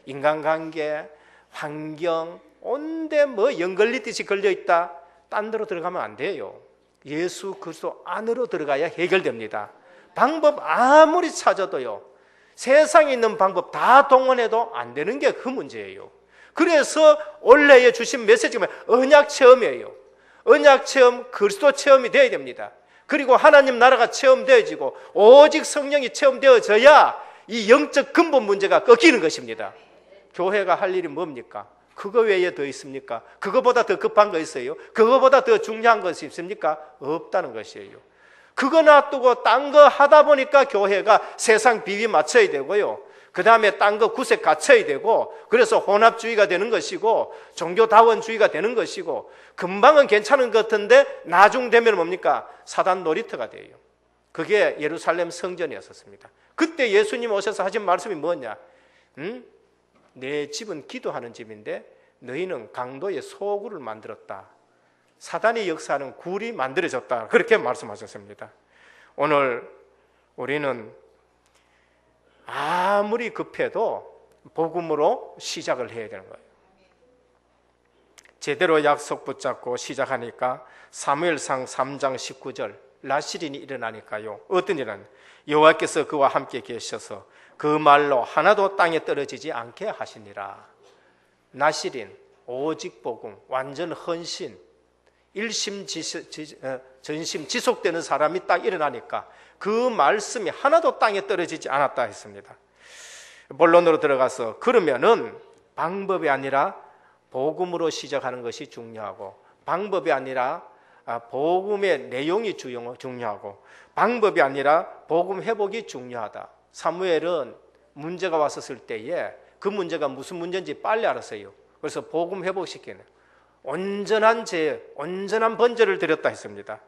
인간관계, 환경, 온데 연걸리듯이 걸려있다, 딴 데로 들어가면 안 돼요. 예수 그리스도 안으로 들어가야 해결됩니다. 방법 아무리 찾아도요, 세상에 있는 방법 다 동원해도 안 되는 게 그 문제예요. 그래서 원래에 주신 메시지가 언약 체험이에요. 언약 체험, 그리스도 체험이 되어야 됩니다. 그리고 하나님 나라가 체험되어지고 오직 성령이 체험되어져야 이 영적 근본 문제가 꺾이는 것입니다. 교회가 할 일이 뭡니까? 그거 외에 더 있습니까? 그거보다 더 급한 거 있어요? 그거보다 더 중요한 것이 있습니까? 없다는 것이에요. 그거 놔두고 딴 거 하다 보니까 교회가 세상 비위 맞춰야 되고요, 그 다음에 딴 거 구색 갖춰야 되고, 그래서 혼합주의가 되는 것이고 종교다원주의가 되는 것이고, 금방은 괜찮은 것 같은데 나중 되면 뭡니까? 사단 놀이터가 돼요. 그게 예루살렘 성전이었습니다. 그때 예수님 오셔서 하신 말씀이 뭐냐? 내 집은 기도하는 집인데 너희는 강도의 소굴을 만들었다. 사단이 역사하는 굴이 만들어졌다. 그렇게 말씀하셨습니다. 오늘 우리는 아무리 급해도 복음으로 시작을 해야 되는 거예요. 제대로 약속 붙잡고 시작하니까 사무엘상 3장 19절 나실인이 일어나니까요, 어떤 일은 여호와께서 그와 함께 계셔서 그 말로 하나도 땅에 떨어지지 않게 하시니라. 나실인, 오직 복음, 완전 헌신, 전심 지속되는 사람이 딱 일어나니까 그 말씀이 하나도 땅에 떨어지지 않았다 했습니다. 본론으로 들어가서, 그러면은 방법이 아니라 복음으로 시작하는 것이 중요하고, 방법이 아니라 복음의 내용이 중요하고, 방법이 아니라 복음 회복이 중요하다. 사무엘은 문제가 왔었을 때에 그 문제가 무슨 문제인지 빨리 알았어요. 그래서 복음 회복시키는 온전한 번제를 드렸다 했습니다.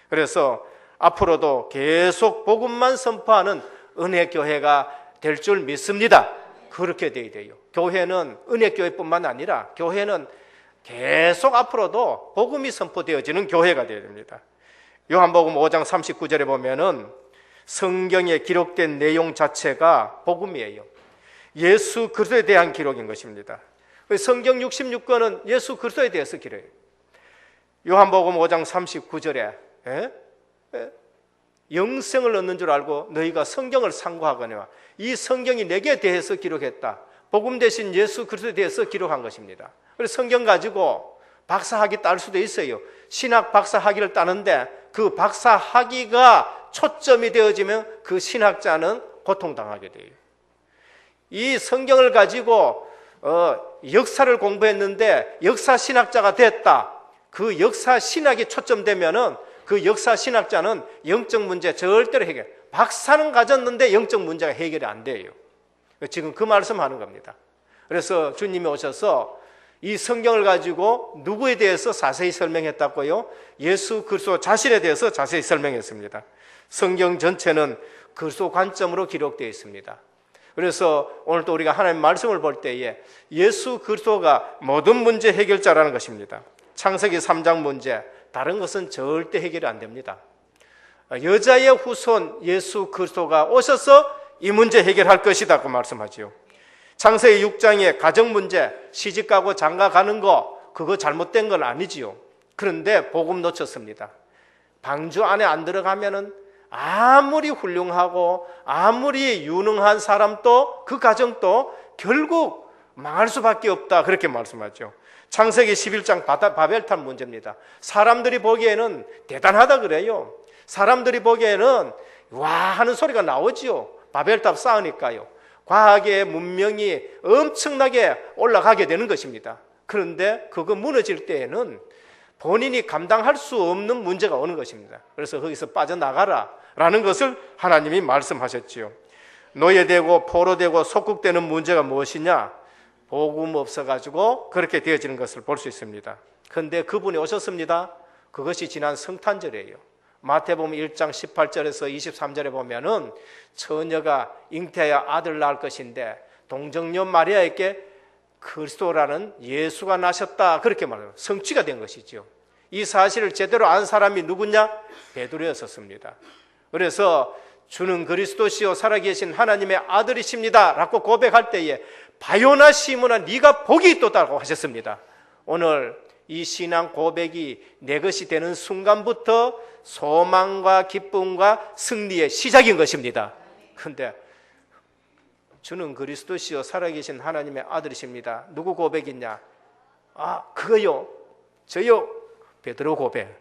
그래서 앞으로도 계속 복음만 선포하는 은혜교회가 될 줄 믿습니다. 그렇게 돼야 돼요. 교회는 은혜교회뿐만 아니라 교회는 계속 앞으로도 복음이 선포되어지는 교회가 되어야 됩니다. 요한복음 5장 39절에 보면은 성경에 기록된 내용 자체가 복음이에요. 예수 그리스도에 대한 기록인 것입니다. 성경 66권은 예수 그리스도에 대해서 기록해요. 요한복음 5장 39절에 영생을 얻는 줄 알고 너희가 성경을 상고하거니와, 이 성경이 내게 대해서 기록했다. 복음 대신 예수 그리스도에 대해서 기록한 것입니다. 그래서 성경 가지고 박사학위 딸 수도 있어요. 신학 박사학위를 따는데 그 박사학위가 초점이 되어지면 그 신학자는 고통당하게 돼요. 이 성경을 가지고 역사를 공부했는데 역사 신학자가 됐다. 그 역사 신학이 초점되면은 그 역사 신학자는 영적 문제 절대로 해결. 박사는 가졌는데 영적 문제가 해결이 안 돼요. 지금 그 말씀하는 겁니다. 그래서 주님이 오셔서 이 성경을 가지고 누구에 대해서 자세히 설명했다고요? 예수 그리스도 자신에 대해서 자세히 설명했습니다. 성경 전체는 그리스도 관점으로 기록되어 있습니다. 그래서 오늘도 우리가 하나님의 말씀을 볼 때에 예수 그리스도가 모든 문제 해결자라는 것입니다. 창세기 3장 문제, 다른 것은 절대 해결이 안 됩니다. 여자의 후손 예수 그리스도가 오셔서 이 문제 해결할 것이다 고 말씀하지요. 창세기 6장의 가정 문제, 시집가고 장가가는 거, 그거 잘못된 건 아니지요. 그런데 복음 놓쳤습니다. 방주 안에 안 들어가면은 아무리 훌륭하고 아무리 유능한 사람도 그 가정도 결국 망할 수밖에 없다, 그렇게 말씀하죠. 창세기 11장 바벨탑 문제입니다. 사람들이 보기에는 대단하다 그래요. 사람들이 보기에는 와 하는 소리가 나오지요. 바벨탑 쌓으니까요. 과학의 문명이 엄청나게 올라가게 되는 것입니다. 그런데 그거 무너질 때에는 본인이 감당할 수 없는 문제가 오는 것입니다. 그래서 거기서 빠져나가라 라는 것을 하나님이 말씀하셨지요. 노예되고 포로되고 속국되는 문제가 무엇이냐? 복음 없어가지고 그렇게 되어지는 것을 볼 수 있습니다. 그런데 그분이 오셨습니다. 그것이 지난 성탄절이에요. 마태복음 1장 18절에서 23절에 보면은 처녀가 잉태하여 아들 낳을 것인데 동정녀 마리아에게 그리스도라는 예수가 나셨다, 그렇게 말해요. 성취가 된 것이죠. 이 사실을 제대로 안 사람이 누구냐? 베드로였었습니다. 그래서 주는 그리스도시요 살아계신 하나님의 아들이십니다 라고 고백할 때에 바요나 시몬아 네가 복이 있도다라고 하셨습니다. 오늘 이 신앙 고백이 내 것이 되는 순간부터 소망과 기쁨과 승리의 시작인 것입니다. 그런데 주는 그리스도시요 살아계신 하나님의 아들이십니다. 누구 고백이냐? 그거요, 저요. 베드로 고백.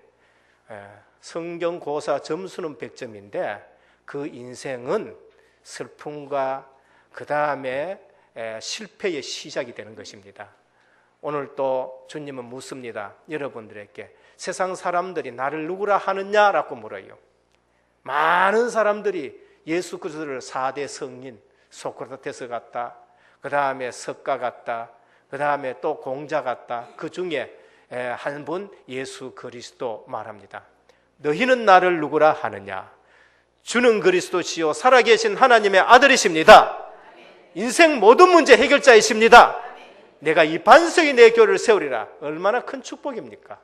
성경 고사 점수는 100점인데 그 인생은 슬픔과 그 다음에 실패의 시작이 되는 것입니다. 오늘 또 주님은 묻습니다. 여러분들에게 세상 사람들이 나를 누구라 하느냐라고 물어요. 많은 사람들이 예수 그리스도를 4대 성인, 소크라테스 같다, 그 다음에 석가 같다, 그 다음에 또 공자 같다, 그 중에 한 분 예수 그리스도 말합니다. 너희는 나를 누구라 하느냐? 주는 그리스도시요 살아계신 하나님의 아들이십니다. 인생 모든 문제 해결자이십니다. 내가 이 반석이 내 교회를 세우리라. 얼마나 큰 축복입니까?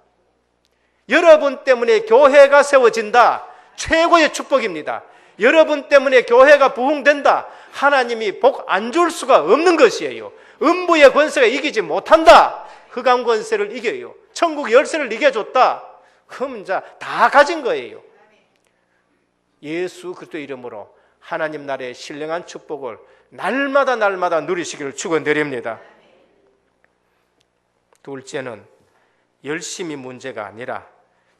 여러분 때문에 교회가 세워진다. 최고의 축복입니다. 여러분 때문에 교회가 부흥된다. 하나님이 복 안 줄 수가 없는 것이에요. 음부의 권세가 이기지 못한다. 흑암 권세를 이겨요. 천국 열쇠를 이겨줬다. 그럼 이제 다 가진 거예요. 예수 그리스도 이름으로 하나님 나라의 신령한 축복을 날마다 누리시기를 축원드립니다. 둘째는 열심이 문제가 아니라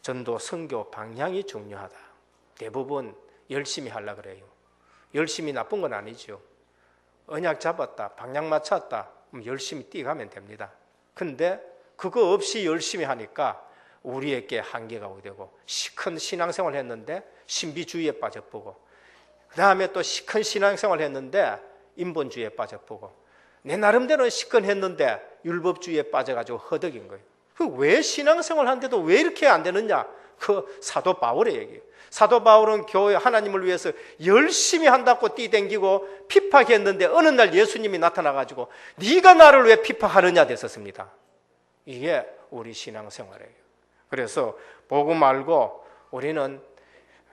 전도 선교 방향이 중요하다. 대부분 열심히 하려고 그래요. 열심히 나쁜 건 아니죠. 언약 잡았다, 방향 맞췄다, 열심히 뛰어가면 됩니다. 근데 그거 없이 열심히 하니까 우리에게 한계가 오게 되고, 큰 신앙생활 했는데 신비주의에 빠져보고, 그 다음에 또 큰 신앙생활 했는데 인본주의에 빠져보고, 내 나름대로 시큰했는데 율법주의에 빠져가지고 허덕인 거예요. 왜 신앙생활 하는데도 왜 이렇게 안 되느냐? 그 사도 바울의 얘기예요. 사도 바울은 교회 하나님을 위해서 열심히 한다고 뛰댕기고 핍박했는데 어느 날 예수님이 나타나가지고 네가 나를 왜 핍박하느냐 됐었습니다. 이게 우리 신앙생활이에요. 그래서 복음 알고 우리는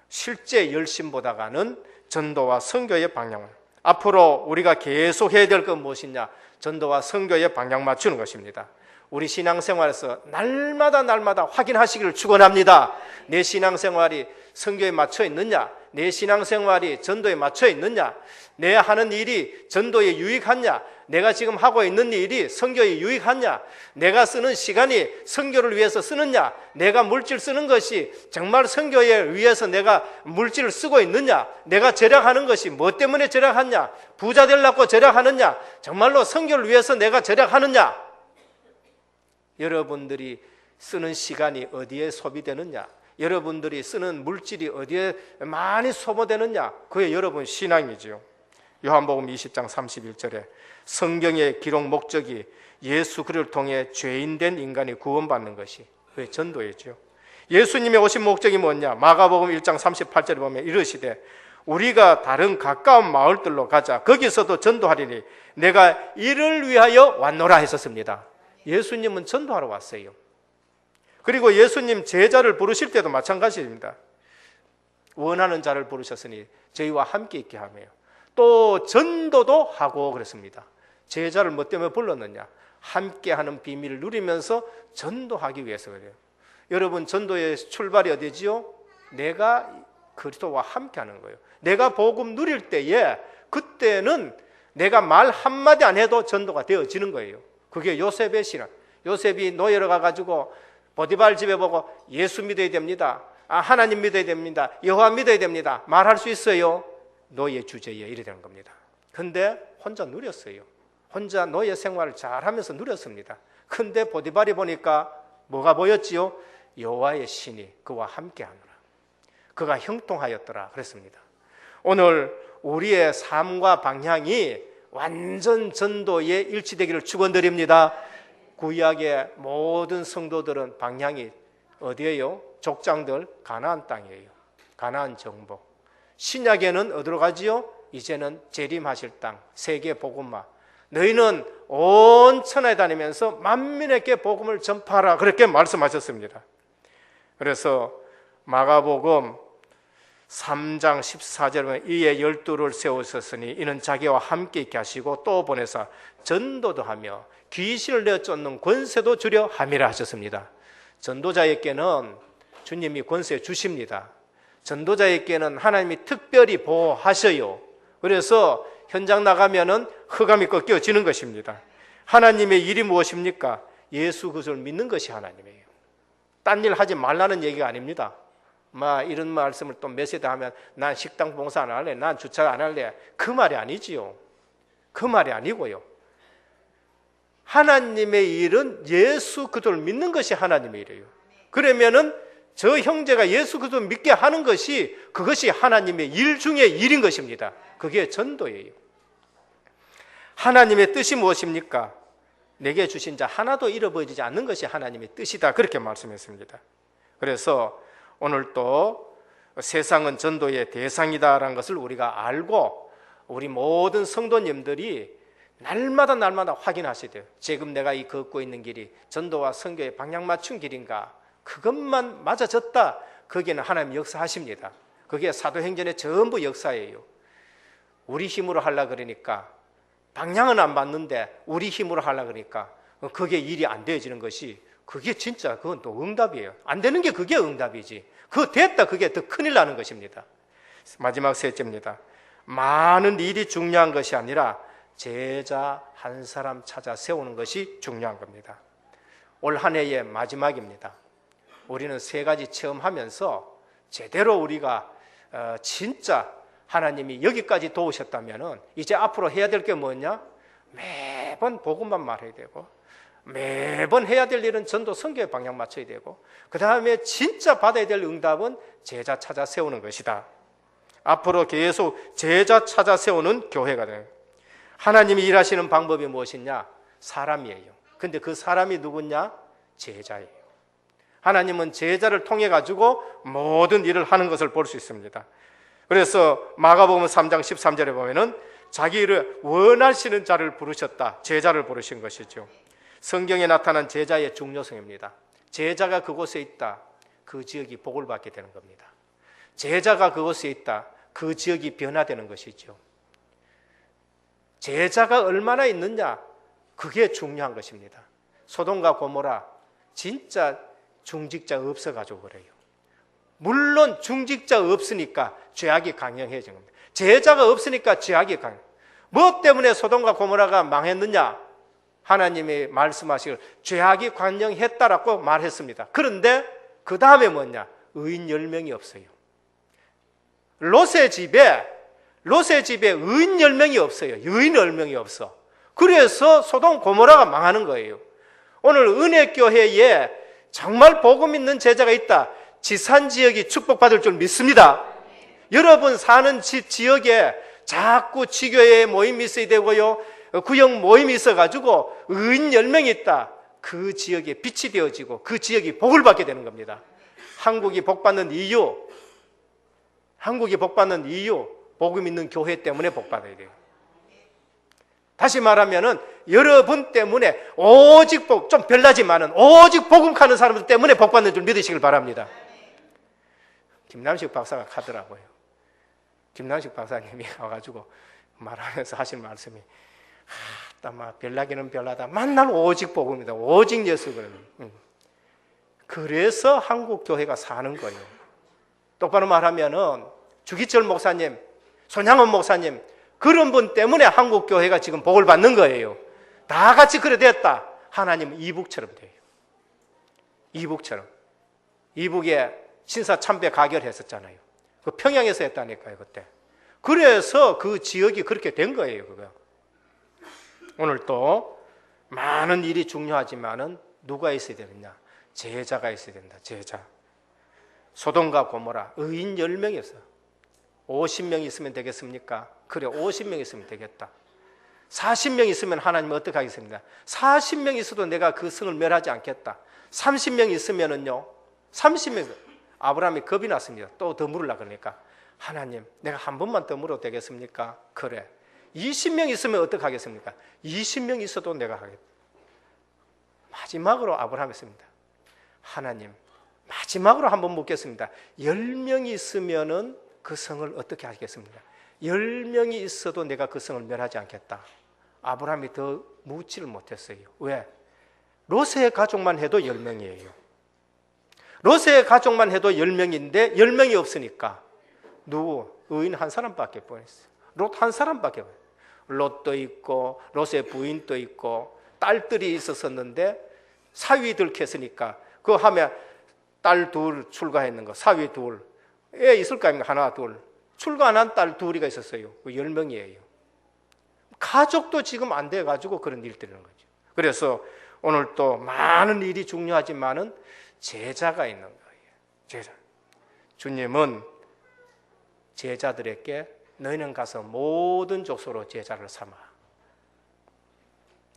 실제 열심보다가는 전도와 선교의 방향을, 앞으로 우리가 계속 해야 될 건 무엇이냐? 전도와 선교의 방향 맞추는 것입니다. 우리 신앙생활에서 날마다 확인하시기를 축원합니다. 내 신앙생활이 선교에 맞춰 있느냐? 내 신앙생활이 전도에 맞춰 있느냐? 내 하는 일이 전도에 유익하냐? 내가 지금 하고 있는 일이 선교에 유익하냐? 내가 쓰는 시간이 선교를 위해서 쓰느냐? 내가 물질 쓰는 것이 정말 선교에 위해서 내가 물질을 쓰고 있느냐? 내가 절약하는 것이 뭐 때문에 절약하냐? 부자 되려고 절약하느냐? 정말로 선교를 위해서 내가 절약하느냐? 여러분들이 쓰는 시간이 어디에 소비되느냐? 여러분들이 쓰는 물질이 어디에 많이 소모되느냐? 그게 여러분 신앙이죠. 요한복음 20장 31절에 성경의 기록 목적이 예수 그리스도를 통해 죄인된 인간이 구원받는 것이 그게 전도였죠. 예수님의 오신 목적이 뭐냐? 마가복음 1장 38절에 보면 이르시되 우리가 다른 가까운 마을들로 가자. 거기서도 전도하리니 내가 이를 위하여 왔노라 했었습니다. 예수님은 전도하러 왔어요. 그리고 예수님 제자를 부르실 때도 마찬가지입니다. 원하는 자를 부르셨으니 저희와 함께 있게 하며 또 전도도 하고 그랬습니다. 제자를 뭐 때문에 불렀느냐? 함께하는 비밀을 누리면서 전도하기 위해서 그래요. 여러분, 전도의 출발이 어디지요? 내가 그리스도와 함께하는 거예요. 내가 복음 누릴 때에 그때는 내가 말 한마디 안 해도 전도가 되어지는 거예요. 그게 요셉의 신앙. 요셉이 노예로 가가지고 보디발 집에 보고 예수 믿어야 됩니다. 하나님 믿어야 됩니다. 여호와 믿어야 됩니다. 말할 수 있어요. 노예 주제에 이래 되는 겁니다. 근데 혼자 누렸어요. 혼자 노예 생활을 잘하면서 누렸습니다. 근데 보디발이 보니까 뭐가 보였지요? 여호와의 신이 그와 함께하노라. 그가 형통하였더라 그랬습니다. 오늘 우리의 삶과 방향이 완전 전도에 일치되기를 축원드립니다. 구약의 모든 성도들은 방향이 어디예요? 족장들 가나안 땅이에요. 가나안 정복. 신약에는 어디로 가지요? 이제는 재림하실 땅, 세계 복음화. 너희는 온 천하에 다니면서 만민에게 복음을 전파하라. 그렇게 말씀하셨습니다. 그래서 마가복음 3장 14절에 이에 12를 세우셨으니 이는 자기와 함께 있게 하시고 또 보내사 전도도 하며 귀신을 내어 쫓는 권세도 주려 함이라 하셨습니다. 전도자에게는 주님이 권세 주십니다. 전도자에게는 하나님이 특별히 보호하셔요. 그래서 현장 나가면은 흑암이 꺾여지는 것입니다. 하나님의 일이 무엇입니까? 예수 그리스도를 믿는 것이 하나님이에요. 딴 일 하지 말라는 얘기가 아닙니다. 이런 말씀을 또 몇 세대 하면 난 식당 봉사 안 할래, 난 주차 안 할래. 그 말이 아니지요. 그 말이 아니고요. 하나님의 일은 예수 그리스도를 믿는 것이 하나님의 일이에요. 그러면은 저 형제가 예수 그리스도를 믿게 하는 것이 그것이 하나님의 일 중에 일인 것입니다. 그게 전도예요. 하나님의 뜻이 무엇입니까? 내게 주신 자 하나도 잃어버리지 않는 것이 하나님의 뜻이다. 그렇게 말씀했습니다. 그래서 오늘 또 세상은 전도의 대상이다라는 것을 우리가 알고 우리 모든 성도님들이 날마다 확인하셔야 돼요. 지금 내가 이 걷고 있는 길이 전도와 선교에 방향 맞춘 길인가? 그것만 맞아졌다. 거기에는 하나님 역사하십니다. 그게 사도행전의 전부 역사예요. 우리 힘으로 하려고 그러니까 방향은 안 맞는데 우리 힘으로 하려고 그러니까 그게 일이 안 되어지는 것이 그게 진짜 그건 또 응답이에요. 안 되는 게 그게 응답이지. 그거 됐다 그게 더 큰일 나는 것입니다. 마지막 셋째입니다. 많은 일이 중요한 것이 아니라 제자 한 사람 찾아 세우는 것이 중요한 겁니다. 올 한 해의 마지막입니다. 우리는 세 가지 체험하면서 제대로 우리가 진짜 하나님이 여기까지 도우셨다면 이제 앞으로 해야 될 게 뭐냐? 매번 복음만 말해야 되고 매번 해야 될 일은 전도 선교의 방향 맞춰야 되고 그 다음에 진짜 받아야 될 응답은 제자 찾아 세우는 것이다. 앞으로 계속 제자 찾아 세우는 교회가 돼요. 하나님이 일하시는 방법이 무엇이냐? 사람이에요. 근데 그 사람이 누구냐? 제자예요. 하나님은 제자를 통해 가지고 모든 일을 하는 것을 볼 수 있습니다. 그래서 마가복음 3장 13절에 보면은 자기를 원하시는 자를 부르셨다. 제자를 부르신 것이죠. 성경에 나타난 제자의 중요성입니다. 제자가 그곳에 있다. 그 지역이 복을 받게 되는 겁니다. 제자가 그곳에 있다. 그 지역이 변화되는 것이죠. 제자가 얼마나 있느냐? 그게 중요한 것입니다. 소돔과 고모라 진짜 중직자 없어가지고 그래요. 물론 중직자 없으니까 죄악이 강력해진 겁니다. 제자가 없으니까 죄악이 강력. 뭐 때문에 소돔과 고모라가 망했느냐? 하나님이 말씀하시길 죄악이 강력했다라고 말했습니다. 그런데 그 다음에 뭐냐? 의인 10명이 없어요. 롯의 집에 의인 10명이 없어요. 의인 10명이 없어. 그래서 소돔 고모라가 망하는 거예요. 오늘 은혜교회에 정말 복음 있는 제자가 있다. 지산 지역이 축복받을 줄 믿습니다. 여러분 사는 지역에 자꾸 지교회 모임이 있어야 되고요. 구역 모임이 있어가지고 의인 10명이 있다. 그 지역에 빛이 되어지고 그 지역이 복을 받게 되는 겁니다. 한국이 복받는 이유, 복음 있는 교회 때문에 복받아야 돼요. 다시 말하면은 여러분 때문에 오직 좀 별나지만은 오직 복음 가는 사람들 때문에 복받는 줄 믿으시길 바랍니다. 김남식 박사가 가더라고요. 김남식 박사님이 와가지고 말하면서 하신 말씀이 별나기는 별나다. 만날 오직 복음이다. 오직 예수 그러면. 그래서 한국 교회가 사는 거예요. 똑바로 말하면은 주기철 목사님, 손양원 목사님 그런 분 때문에 한국 교회가 지금 복을 받는 거예요. 다 같이 그래 됐다. 하나님은 이북처럼 돼요. 이북처럼. 이북에 신사 참배 가결했었잖아요. 그 평양에서 했다니까요, 그때. 그래서 그 지역이 그렇게 된 거예요, 그거. 오늘 또 많은 일이 중요하지만은 누가 있어야 되느냐? 제자가 있어야 된다, 제자. 소돔과 고모라, 의인 10명이었어. 50명 있으면 되겠습니까? 그래, 50명 있으면 되겠다. 40명 있으면 하나님은 어떻게 하겠습니까? 40명 있어도 내가 그 성을 멸하지 않겠다. 30명 있으면은요, 30명, 아브라함이 겁이 났습니다. 또 더 물으려고 그러니까. 하나님, 내가 한 번만 더 물어도 되겠습니까? 그래. 20명 있으면 어떻게 하겠습니까? 20명 있어도 내가 하겠다. 마지막으로 아브라함이 했습니다. 하나님, 마지막으로 한번 묻겠습니다. 10명이 있으면은 그 성을 어떻게 하겠습니까? 10명이 있어도 내가 그 성을 멸하지 않겠다. 아브라함이 더 묻지를 못했어요. 왜? 롯의 가족만 해도 10명이에요. 롯의 가족만 해도 10명인데 10명이 없으니까 누구? 의인 한 사람밖에 보냈어요. 롯 한 사람밖에 보냈어요. 롯도 있고 롯의 부인도 있고 딸들이 있었었는데 사위 들켰으니까 그거 하면 딸 둘 출가했는 거, 사위 둘, 애 있을 거 아닙니까? 하나 둘. 출가 안 한 딸 둘이가 있었어요. 10명이에요. 가족도 지금 안 돼가지고 그런 일 되는 거죠. 그래서 오늘 또 많은 일이 중요하지만은 제자가 있는 거예요. 제자. 주님은 제자들에게 너희는 가서 모든 족속으로 제자를 삼아.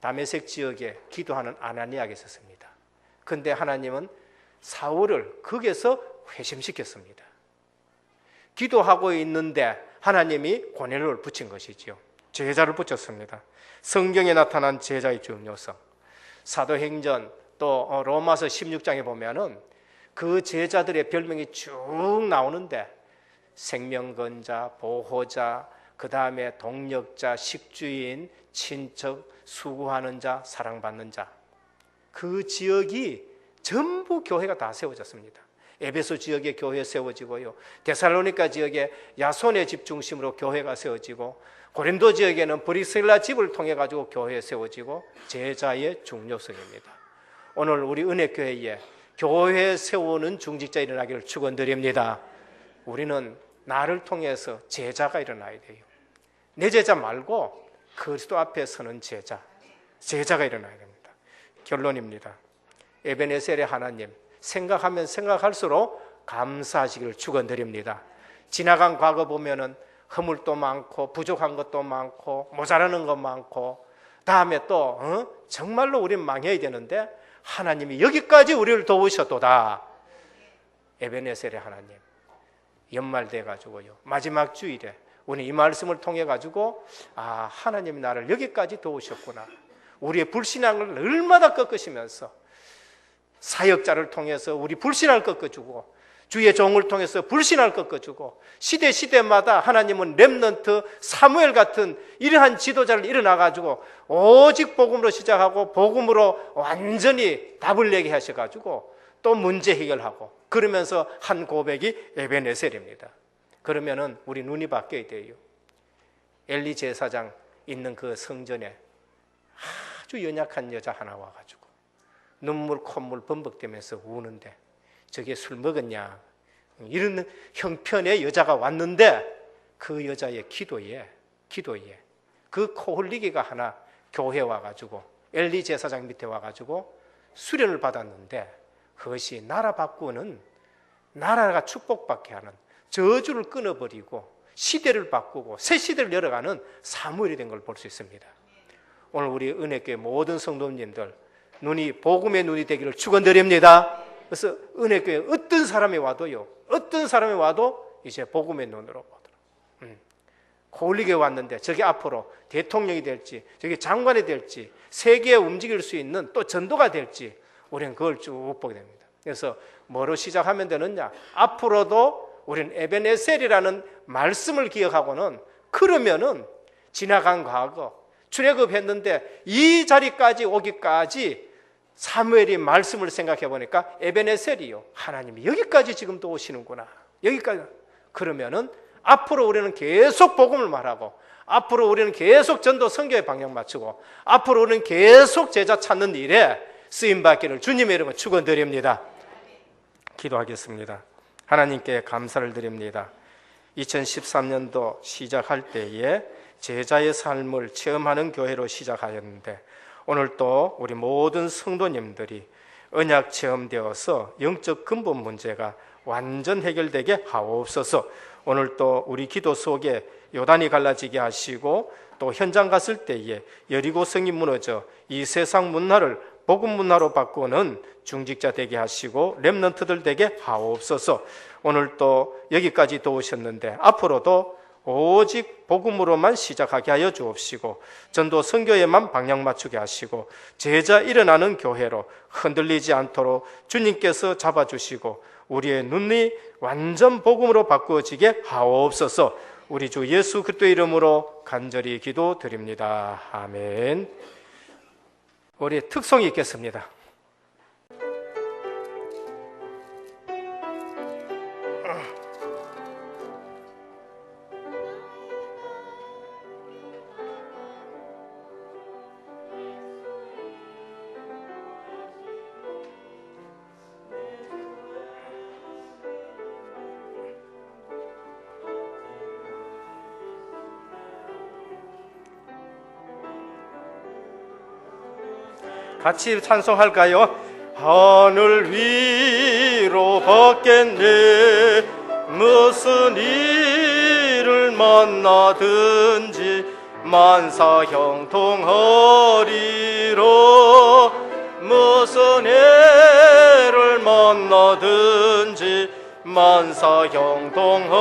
다메섹 지역에 기도하는 아나니아가 있었습니다. 그런데 하나님은 사울을 거기에서 회심시켰습니다. 기도하고 있는데 하나님이 고넬료를 붙인 것이지요. 제자를 붙였습니다. 성경에 나타난 제자의 중요성, 사도행전 또 로마서 16장에 보면은 그 제자들의 별명이 쭉 나오는데 생명건자, 보호자, 그 다음에 동력자, 식주인, 친척, 수고하는 자, 사랑받는 자. 그 지역이 전부 교회가 다 세워졌습니다. 에베소 지역에 교회 세워지고요. 데살로니가 지역에 야손의 집 중심으로 교회가 세워지고 고린도 지역에는 브리스라 집을 통해 가지고 교회 세워지고 제자의 중요성입니다. 오늘 우리 은혜교회에 교회 세우는 중직자 일어나기를 축원드립니다. 우리는 나를 통해서 제자가 일어나야 돼요. 내 제자 말고 그리스도 앞에 서는 제자가 일어나야 됩니다. 결론입니다. 에베네셀의 하나님 생각하면 생각할수록 감사하시기를 축원드립니다. 지나간 과거 보면은 허물도 많고 부족한 것도 많고 모자라는 것 많고 다음에 또 정말로 우린 망해야 되는데 하나님이 여기까지 우리를 도우셨도다. 에베네셀의 하나님 연말 돼가지고요 마지막 주일에 우리 이 말씀을 통해 가지고 하나님이 나를 여기까지 도우셨구나. 우리의 불신앙을 얼마나 꺾으시면서 사역자를 통해서 우리 불신앙을 꺾어주고 주의 종을 통해서 불신앙을 꺾어주고 시대마다 하나님은 렘넌트 사무엘 같은 이러한 지도자를 일어나가지고 오직 복음으로 시작하고 복음으로 완전히 답을 내게 하셔가지고 또 문제 해결하고 그러면서 한 고백이 에베네셀입니다. 그러면은 우리 눈이 바뀌어야 돼요. 엘리 제사장 있는 그 성전에 아주 연약한 여자 하나 와가지고 눈물 콧물 범벅대면서 우는데 저게 술 먹었냐 이런 형편의 여자가 왔는데 그 여자의 기도에 그 코 흘리기가 하나 교회 와가지고 엘리 제사장 밑에 와가지고 수련을 받았는데 그것이 나라 바꾸는 나라가 축복받게 하는 저주를 끊어버리고 시대를 바꾸고 새 시대를 열어가는 사무엘이 된 걸 볼 수 있습니다. 오늘 우리 은혜교회 모든 성도님들 눈이 복음의 눈이 되기를 축원드립니다. 그래서 은혜교회 어떤 사람이 와도 이제 복음의 눈으로 보도록 코올리게 왔는데 저게 앞으로 대통령이 될지 저게 장관이 될지 세계에 움직일 수 있는 또 전도가 될지 우리는 그걸 쭉 보게 됩니다. 그래서 뭐로 시작하면 되느냐? 앞으로도 우리는 에베네셀이라는 말씀을 기억하고는 그러면은 지나간 과거 출애굽했는데 이 자리까지 오기까지 사무엘이 말씀을 생각해 보니까 에베네셀이요. 하나님이 여기까지 지금도 오시는구나. 여기까지. 그러면은 앞으로 우리는 계속 복음을 말하고 앞으로 우리는 계속 전도 선교에 방향 맞추고 앞으로 우리는 계속 제자 찾는 일에 쓰임 받기를 주님의 이름으로 축원드립니다. 기도하겠습니다. 하나님께 감사를 드립니다. 2013년도 시작할 때에 제자의 삶을 체험하는 교회로 시작하였는데 오늘 또 우리 모든 성도님들이 언약 체험되어서 영적 근본 문제가 완전 해결되게 하옵소서. 오늘 또 우리 기도 속에 요단이 갈라지게 하시고 또 현장 갔을 때에 여리고 성이 무너져 이 세상 문화를 복음 문화로 바꾸는 중직자 되게 하시고 렘넌트들 되게 하옵소서. 오늘 또 여기까지 도우셨는데 앞으로도 오직 복음으로만 시작하게 하여 주옵시고 전도 선교에만 방향 맞추게 하시고 제자 일어나는 교회로 흔들리지 않도록 주님께서 잡아주시고 우리의 눈이 완전 복음으로 바꾸어지게 하옵소서. 우리 주 예수 그리스도의 이름으로 간절히 기도드립니다. 아멘. 우리 특송이 있겠습니다. 같이 찬송할까요? 하늘 위로 걷겠네. 무슨 일을 만나든지 만사 형통하리로. 무슨 애를 만나든지 만사 형통하리로.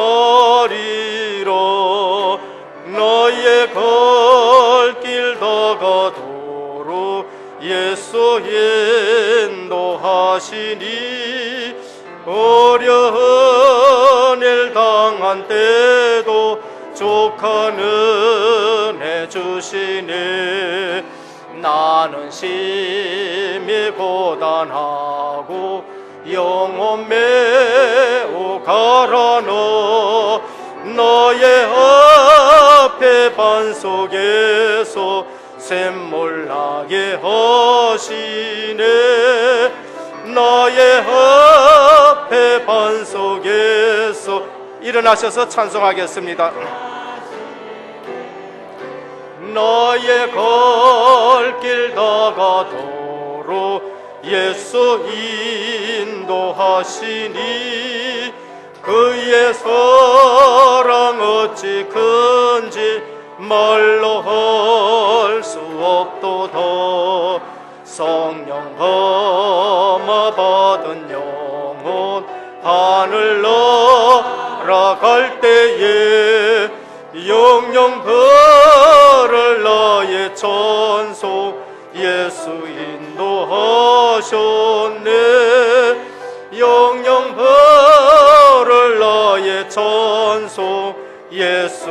너의 걸 길 다가도록 예수 인도하시니. 어려운 일 당한 때도 족한 은혜 주시네. 나는 심히 고단하고 영혼 매우 가라노. 너의 앞에 반석에서 샘물 나게 하시네. 너의 앞에 반석에서 일어나셔서 찬송하겠습니다. 너의 걸길 다가도록 예수 인도하시니. 그의 사랑 어찌 큰지 말로 할 수 없도다. 성령 범아 받은 영혼 하늘 날아갈 때에 영영 벌을 나의 천소 예수 인도하셨네. 영영 벌을 나의 천소 예수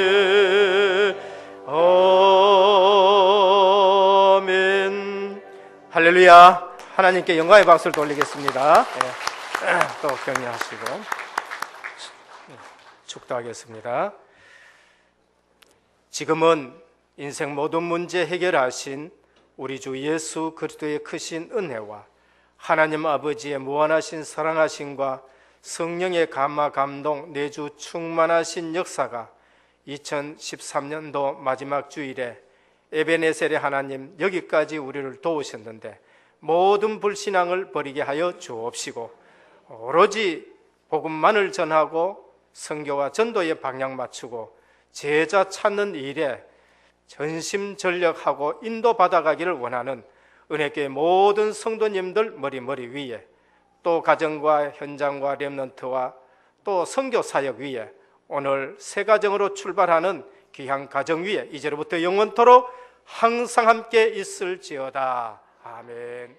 인도하셨네. 아멘. 할렐루야. 하나님께 영광의 박수를 돌리겠습니다. 또 격려하시고 축도하겠습니다. 지금은 인생 모든 문제 해결하신 우리 주 예수 그리스도의 크신 은혜와 하나님 아버지의 무한하신 사랑하심과 성령의 감화 감동 내주 충만하신 역사가 2013년도 마지막 주일에 에베네셀의 하나님 여기까지 우리를 도우셨는데 모든 불신앙을 버리게 하여 주옵시고 오로지 복음만을 전하고 선교와 전도에 방향 맞추고 제자 찾는 일에 전심전력하고 인도받아가기를 원하는 은혜교회 모든 성도님들 머리 위에 또 가정과 현장과 렘넌트와 또 선교 사역 위에 오늘 새 가정으로 출발하는 귀한 가정 위에 이제로부터 영원토록 항상 함께 있을지어다. 아멘.